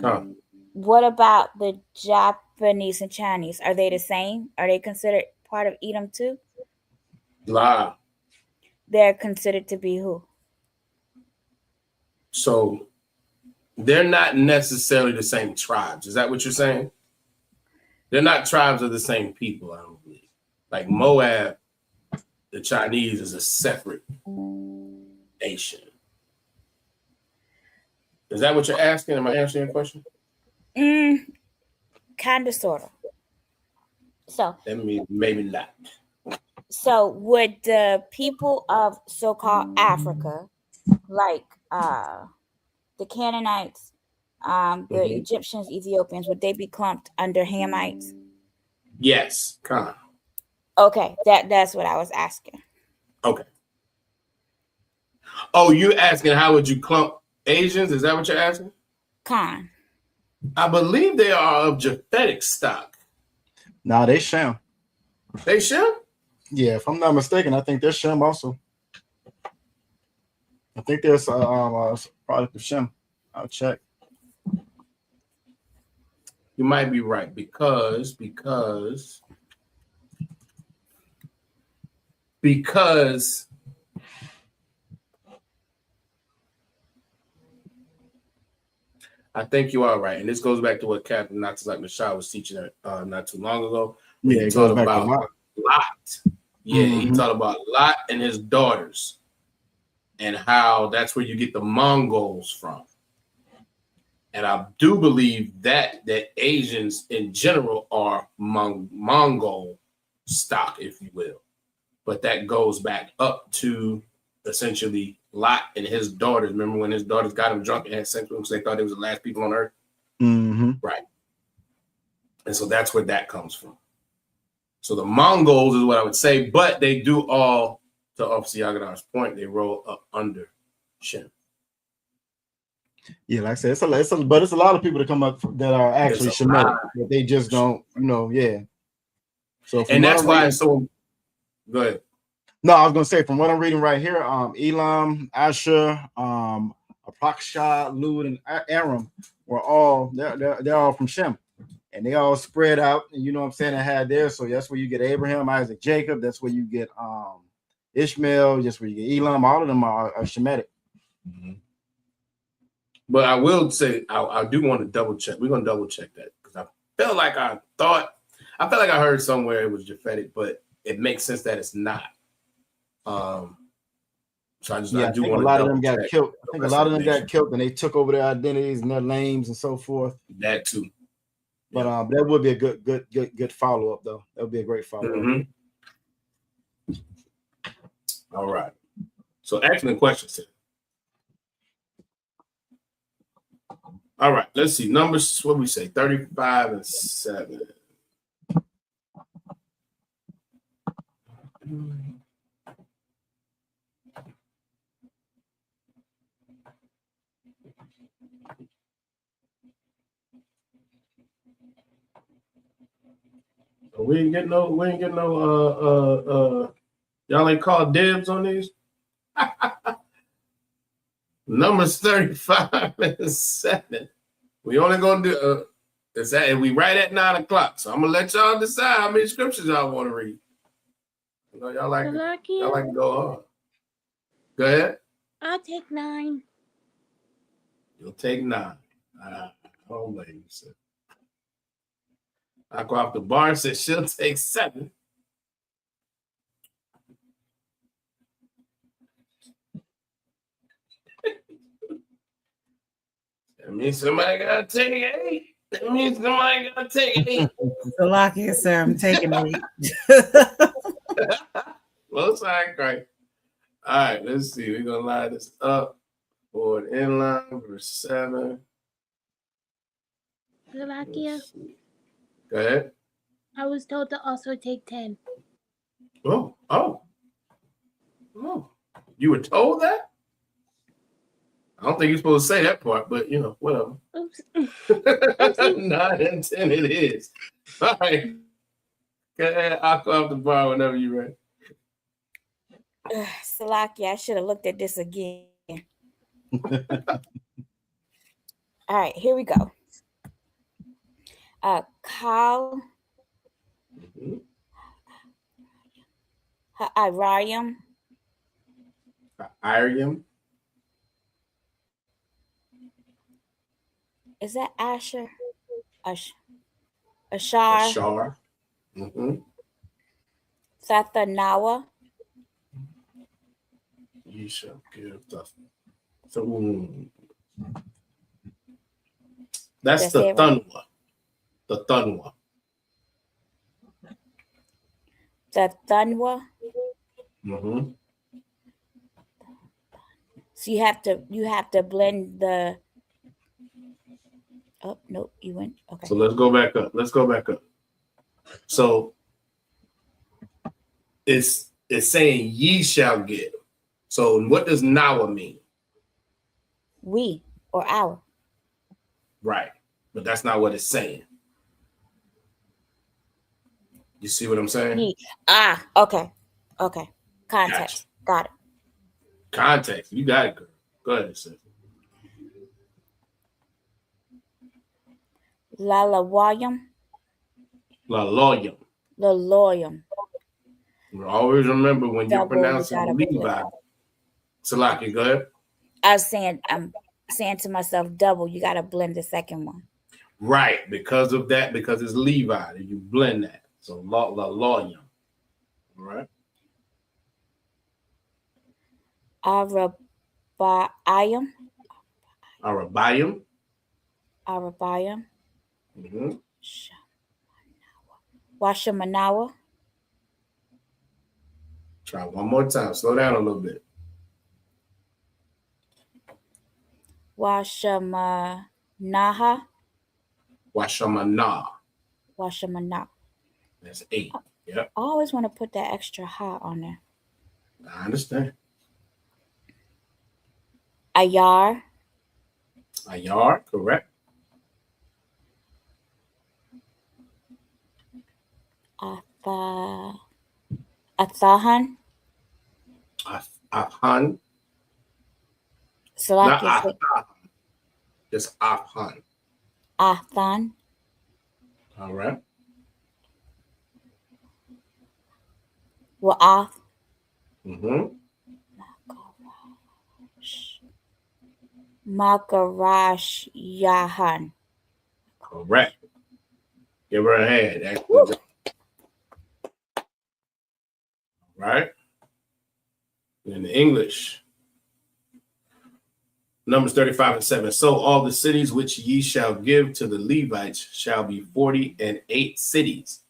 Come. What about the Japanese and Chinese? Are they the same? Are they considered part of Edom too? Lie. They're considered to be who? So they're not necessarily the same tribes. Is that what you're saying? They're not tribes of the same people, I don't believe. Like Moab, the Chinese is a separate nation. Is that what you're asking? Am I answering your question? Kind of, sort of. So that means maybe not. So would the people of so-called Africa, like the Canaanites, the Egyptians, Ethiopians, would they be clumped under Hamites? Yes, Khan. Okay, that's what I was asking. Okay. Oh, you asking how would you clump Asians? Is that what you're asking? Khan. I believe they are of Japhetic stock. Nah, they Shem. They Shem? Yeah, if I'm not mistaken, I think they're Shem also. I think there's a product of Shem. I'll check. You might be right because I think you are right, and this goes back to what Captain Lashawan was teaching not too long ago. Yeah, he talked about Lot. Yeah, he talked about Lot and his daughters, and how that's where you get the Mongols from. And I do believe that Asians in general are Mongol stock, if you will, but that goes back up to essentially Lot and his daughters. Remember when his daughters got him drunk and had sex with him because they thought they was the last people on earth? Right. And so that's where that comes from. So the Mongols is what I would say, but they do all, to Officer Yagadar's point, they roll up under Shem. Yeah, like I said, it's a lot of people that come up that are actually Shemitic, but they just don't, yeah. So and that's why it's so. Go ahead. No, I was gonna say from what I'm reading right here, Elam, Asher, Apraksha, Lud, and Aram were all they're all from Shem, and they all spread out. And you know what I'm saying? They had there, so that's where you get Abraham, Isaac, Jacob. That's where you get Ishmael. Just where you get Elam. All of them are Shemitic. But I will say I do want to double check. We're gonna double check that because I felt like I heard somewhere it was Japhetic, but it makes sense that it's not. So I think a lot of them got killed. I think a lot of them got killed, and they took over their identities and their names and so forth. That too. But that would be a good follow up, though. That would be a great follow up. All right. So excellent question, sir. All right, let's see. Numbers, what we say? 35 and 7. We ain't getting no, y'all ain't called dibs on these? Numbers 35 and 7. We only gonna do it's that, and we right at 9 o'clock. So I'm gonna let y'all decide how many scriptures y'all want to read. You know, y'all like to go hard. Go ahead. I'll take 9. You'll take 9. Oh, ladies. I go off the bar and said she'll take 7. That means somebody gotta take 8. That means somebody gotta take 8. Salakia, sir, I'm taking 8. Well, it's all right. All right, let's see. We're gonna line this up. Forward inline, verse 7. Salakia. Go ahead. I was told to also take 10. Oh. You were told that? I don't think you're supposed to say that part, but whatever. Oops. 9 and 10 it is. All right. Go ahead. I'll go off the bar whenever you're ready. Salakia, I should have looked at this again. All right, here we go. Kal Ha'arium. Ha'arium. Is that Asher? Ashar. Ashar. Sathanawa. You shall give the. So that's the Thunwa. The Thunwa. The Thunwa. Mm-hmm. So you have to blend the. Oh nope, you went okay. So let's go back up. So it's saying ye shall give. So what does nawa mean? We or our. Right. But that's not what it's saying. You see what I'm saying? Ye. Ah, okay. Okay. Context. Got it. Context. You got it, girl. Go ahead, sis. Lalawayam. Laloyam. Laloyam. Always remember when you're Double, pronouncing you Levi. Salaki, go ahead. I'm saying to myself, double, you gotta blend the second one. Right, because of that, because it's Levi, you blend that. So laloyam. All right. Arabayam. Arabayam. Arabayam. Mm-hmm. Washamanawa. Try one more time. Slow down a little bit. Washamanaha. Washamana. Washamana. That's 8. Yep. I always want to put that extra ha on there. I understand. Ayar. Ayar, correct. Athahan. Afhan. Not Afhan. Just Afhan. Athan. All right. Wa'ath. Mm-hmm. Makarash Yahan. Correct. Give her a hand. Right? In the English. Numbers 35:7. So all the cities which ye shall give to the Levites shall be 48 cities.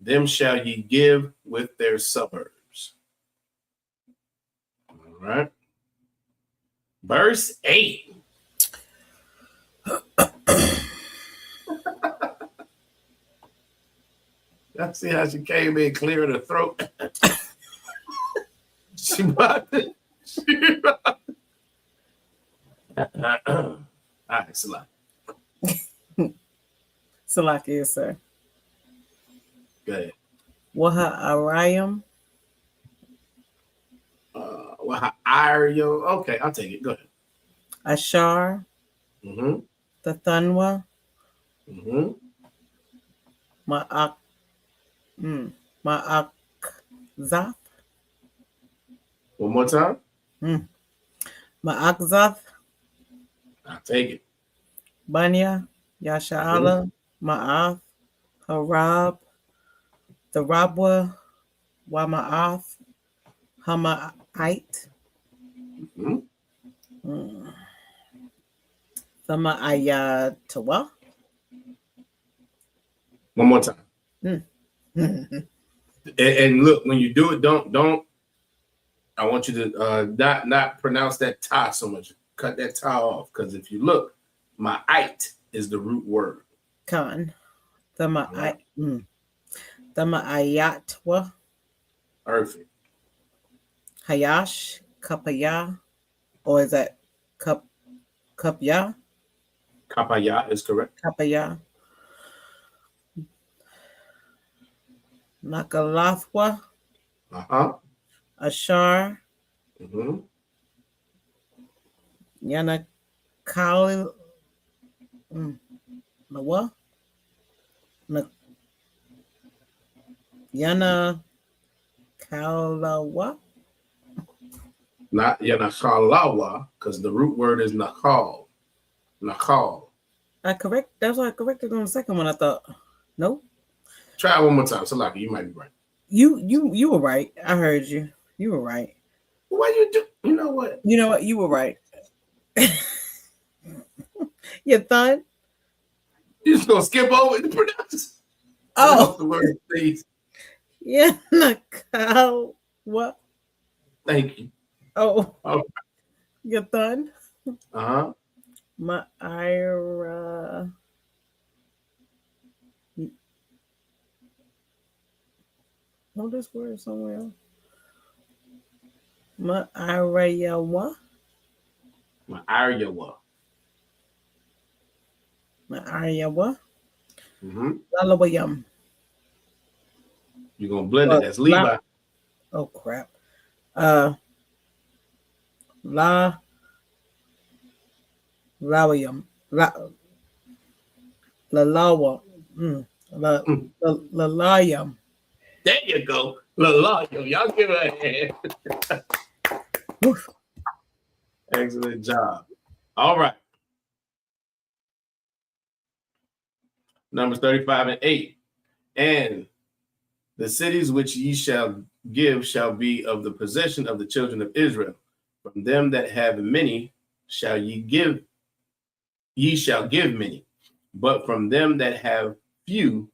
Them shall ye give with their suburbs. All right. Verse 8. Y'all see how she came in clearing her throat? She about to. All right, Salaki. Salaki, yes, sir. Go ahead. Waha Arayam. Waha Aryo. Okay, I'll take it. Go ahead. Ashar. Mm-hmm. Tathanwa. Mm-hmm. Ma'akzath. One more time. Ma'akzath. I'll take it. Banya. Yasha'ala. Ma'ath. Harab. The Rabwa. Wama'ath. Hama'ite. Thama'ayatawa. One more time. And look, when you do it, don't. I want you to not pronounce that ta so much. Cut that ta off, because if you look, ma'ite is the root word. Khan. Thama'ayatwa. Perfect. Hayash. Kapaya. Or is that Kapya? Kapaya is correct. Kapaya. Nakalathwa. Uh-huh. Ashar. Mm-hmm. Yanakal. Nawa. Yana Kalawa. Not Yanachalawa, because the root word is Nachal. Nachal. That's why I corrected on the second one. I thought, no. Try it one more time. Salaki, you might be right. You were right. I heard you. You were right. Why you do? You know what? You know what? You were right. You thought? You just gonna skip over the pronounce? Oh, the word, please. Yeah, Nakal. What? Thank you. Oh, All your thun. right. Ma'ira. Oh, this word somewhere else. Ma'irayawa. Ma'ariyawa. Ma'ariyawa. Mm-hmm. Lalawayam. You're gonna blend it. That's Levi. Oh crap. Lawayam. Lalawa. Lalayam. There you go. Y'all give her a hand. Excellent job. All right. Numbers 35 and 8. And the cities which ye shall give shall be of the possession of the children of Israel. From them that have many shall ye shall give many. But from them that have few,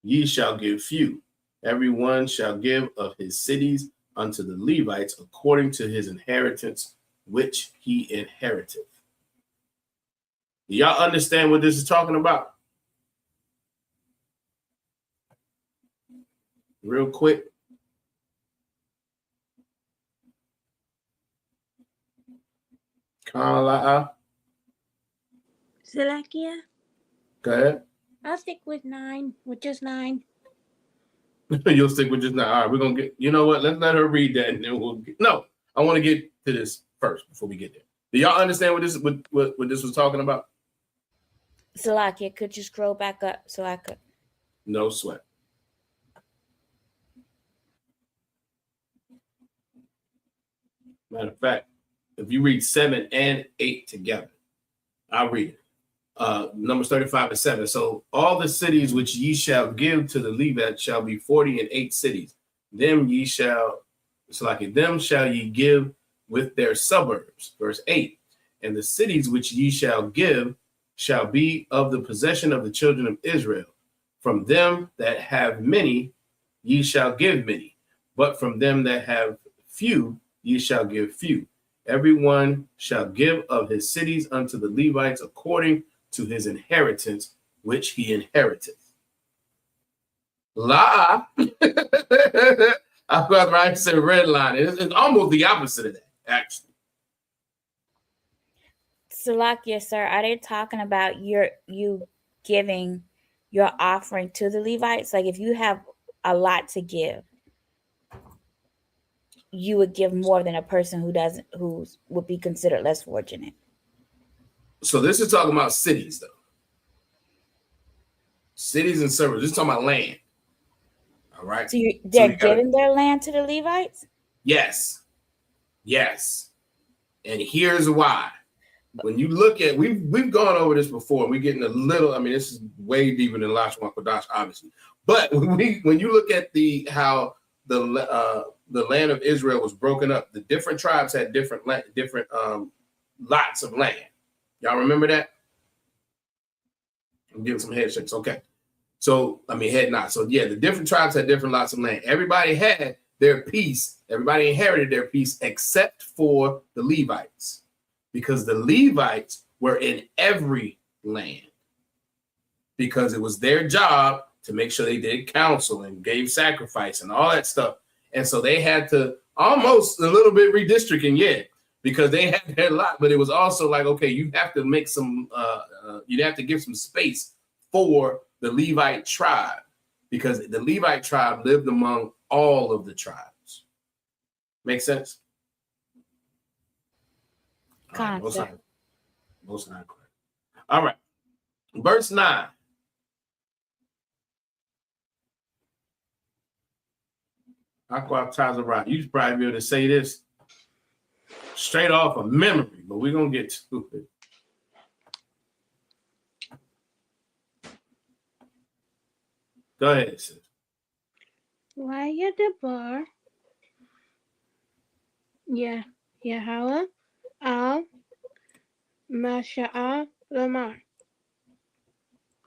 ye shall give few. Every one shall give of his cities unto the Levites according to his inheritance, which he inheriteth. Do y'all understand what this is talking about? Real quick. Salakia. Go ahead. I'll stick with 9, with just 9. You'll stick with just 9. All right, we're gonna get. You know what? Let's let her read that, and then we'll. No, I want to get to this first before we get there. Do y'all understand what this was talking about? Salakia, could you scroll back up so I could? No sweat. Matter of fact, if you read 7 and 8 together, I'll read it. Numbers 35 and 7. So all the cities which ye shall give to the Levites shall be 48 cities. Them shall ye give with their suburbs. Verse 8. And the cities which ye shall give shall be of the possession of the children of Israel. From them that have many, ye shall give many. But from them that have few, ye shall give few. Every one shall give of his cities unto the Levites according to his inheritance, which he inheriteth. La, I've got right to red line. It's almost the opposite of that, actually. Salakia, sir, are they talking about you giving your offering to the Levites? Like if you have a lot to give, you would give more than a person who would be considered less fortunate. So this is talking about cities, though. Cities and suburbs. This is talking about land. All right. So they're giving their land to the Levites? Yes. Yes. And here's why. When you look at, we've gone over this before. We're getting a little, I mean, this is way deeper than Lashawan Qadash, obviously. But when you look at how the land of Israel was broken up, the different tribes had different lots of land. Y'all remember that? I'm giving some head shakes. Okay. So, I mean, head nods. So, yeah, the different tribes had different lots of land. Everybody had their piece. Everybody inherited their piece except for the Levites, because the Levites were in every land, because it was their job to make sure they did counsel and gave sacrifice and all that stuff. And so they had to almost a little bit redistricting, because they had their lot, but it was also like, okay, you have to make some, you'd have to give some space for the Levite tribe, because the Levite tribe lived among all of the tribes. Make sense? Most not correct. All right. Verse 9. Aqua, you should probably be able to say this straight off of memory, but we're going to get to it. Go ahead, sis. Why the bar? Yeah, Yahweh al Masha'a Lamar.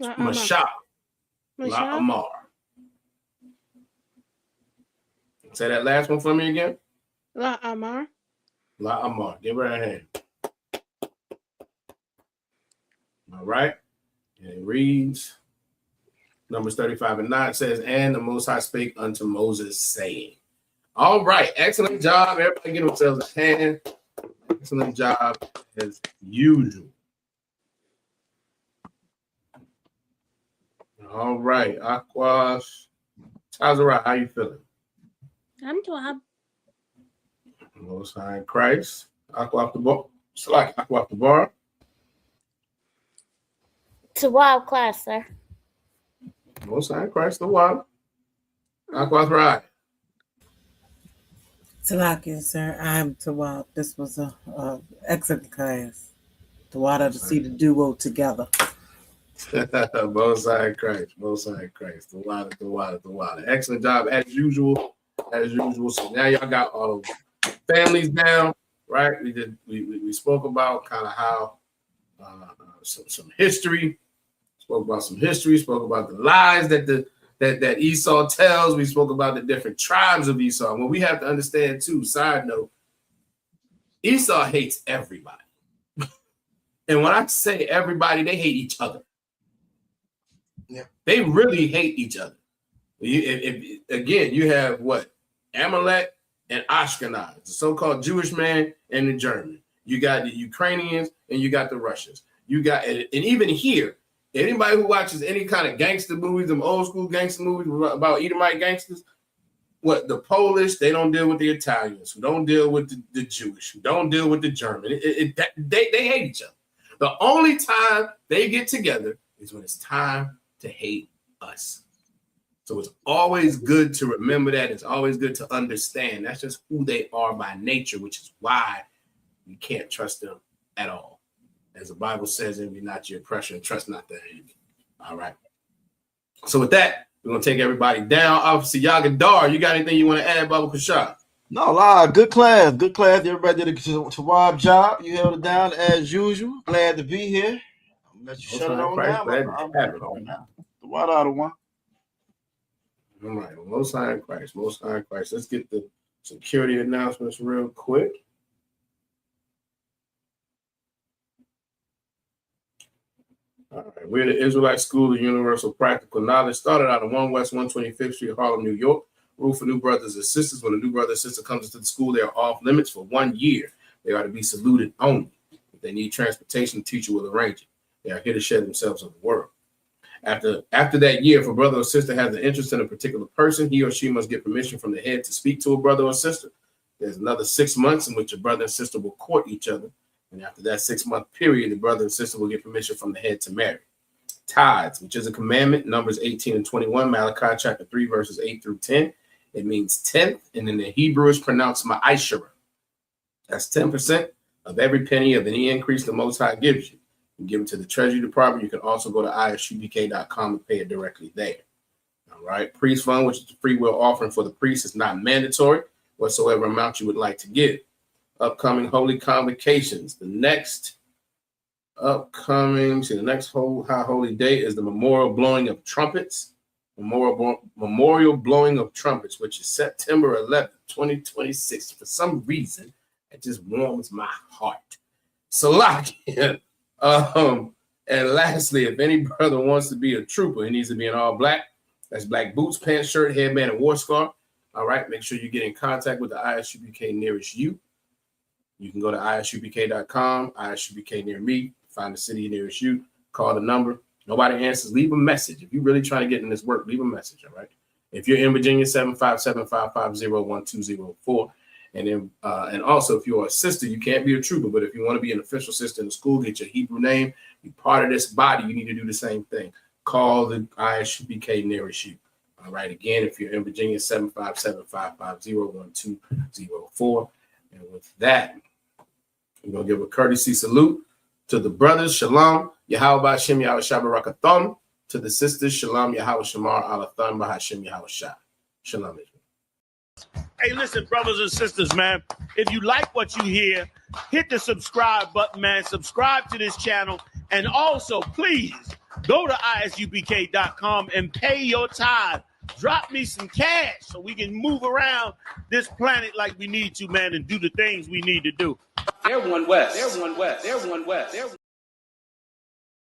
Masha La'amar. Say that last one for me again. La Amar. La Amar. Give her a hand. All right. And it reads, Numbers 35 and 9 says, and the Most High spake unto Moses, saying. All right. Excellent job. Everybody give themselves a hand. Excellent job as usual. All right. Aquas. Tazara, how you feeling? I'm Twab. Most High in Christ. Aqua off the bar. Select Aqua off the bar. Twab class, sir. Most High in Christ, the wild. Aqua right. Salakia, sir. I'm Tawab. This was a excellent class. Tawada to see the duo together. Most High in Christ. Most High in Christ. The wild. Excellent job as usual. As usual. So now y'all got all of families down, right? We spoke about kind of how some history. Spoke about some history. Spoke about the lies that Esau tells. We spoke about the different tribes of Esau. What we have to understand too, side note, Esau hates everybody. And when I say everybody, they hate each other. Yeah, they really hate each other. Again, you have what? Amalek and Ashkenaz, the so-called Jewish man and the German. You got the Ukrainians and you got the Russians. You got, and even here, anybody who watches any kind of gangster movies, them old school gangster movies about Edomite gangsters, what the Polish, they don't deal with the Italians, who don't deal with the Jewish, who don't deal with the German. They hate each other. The only time they get together is when it's time to hate us. So it's always good to remember that. It's always good to understand. That's just who they are by nature, which is why you can't trust them at all. As the Bible says, envy not your oppressor and trust not the enemy. All right. So with that, we're going to take everybody down. Obviously, Yagadar, you got anything you want to add, Baba Kashad? No, lie. Good class. Good class. Everybody did a Tawab job. You held it down as usual. Glad to be here. I'm going to let you shut it on down. The water out of one. All right. Most High in Christ. Most High in Christ. Let's get the security announcements real quick. All right. We're the Israelite School of Universal Practical Knowledge. Started out on 1 West 125th Street, Harlem, New York. Rule for new brothers and sisters. When a new brother or sister comes into the school, they are off limits for 1 year. They are to be saluted only. If they need transportation, the teacher will arrange it. They are here to share themselves in the world. After that year, if a brother or sister has an interest in a particular person, he or she must get permission from the head to speak to a brother or sister. There's another 6 months in which a brother and sister will court each other. And after that 6-month period, the brother and sister will get permission from the head to marry. Tithes, which is a commandment, Numbers 18 and 21, Malachi chapter 3, verses 8 through 10. It means 10th, and in the Hebrew is pronounced ma'ashara. That's 10% of every penny of any increase the Most High gives you. You give it to the Treasury Department. You can also go to ISUPK.com and pay it directly there. All right. Priest fund, which is the free will offering for the priest, is not mandatory whatsoever amount you would like to give. Upcoming holy convocations. The next high holy day is the memorial blowing of trumpets. Memorial blowing of trumpets, which is September 11th, 2026. For some reason, it just warms my heart. Salakia. And lastly, if any brother wants to be a trooper, he needs to be in all black. That's black boots, pants, shirt, headband, and war scarf. All right. Make sure you get in contact with the ISUPK nearest you. You can go to ISUPK.com, ISUPK near me, find the city nearest you, call the number. Nobody answers, leave a message. If you're really trying to get in this work, leave a message, all right? If you're in Virginia, 757-550-1204. And then, and also, if you're a sister, you can't be a trooper, but if you want to be an official sister in the school, get your Hebrew name, be part of this body, you need to do the same thing. Call the ISUPK nearest you. All right, again, if you're in Virginia, 757-550-1204. And with that, we're going to give a courtesy salute to the brothers, Shalom, Yahweh Ba'Shem Yahweh Shabbarakathon. To the sisters, Shalom, Yahweh Shamar Alathon Ba'Hashem Yahweh Shah. Shalom. Hey, listen, brothers and sisters, man. If you like what you hear, hit the subscribe button, man. Subscribe to this channel. And also, please, go to ISUPK.com and pay your tithe drop me some cash so we can move around this planet like we need to, man, and do the things we need to do. They're one west. They're one west. They're one west. They're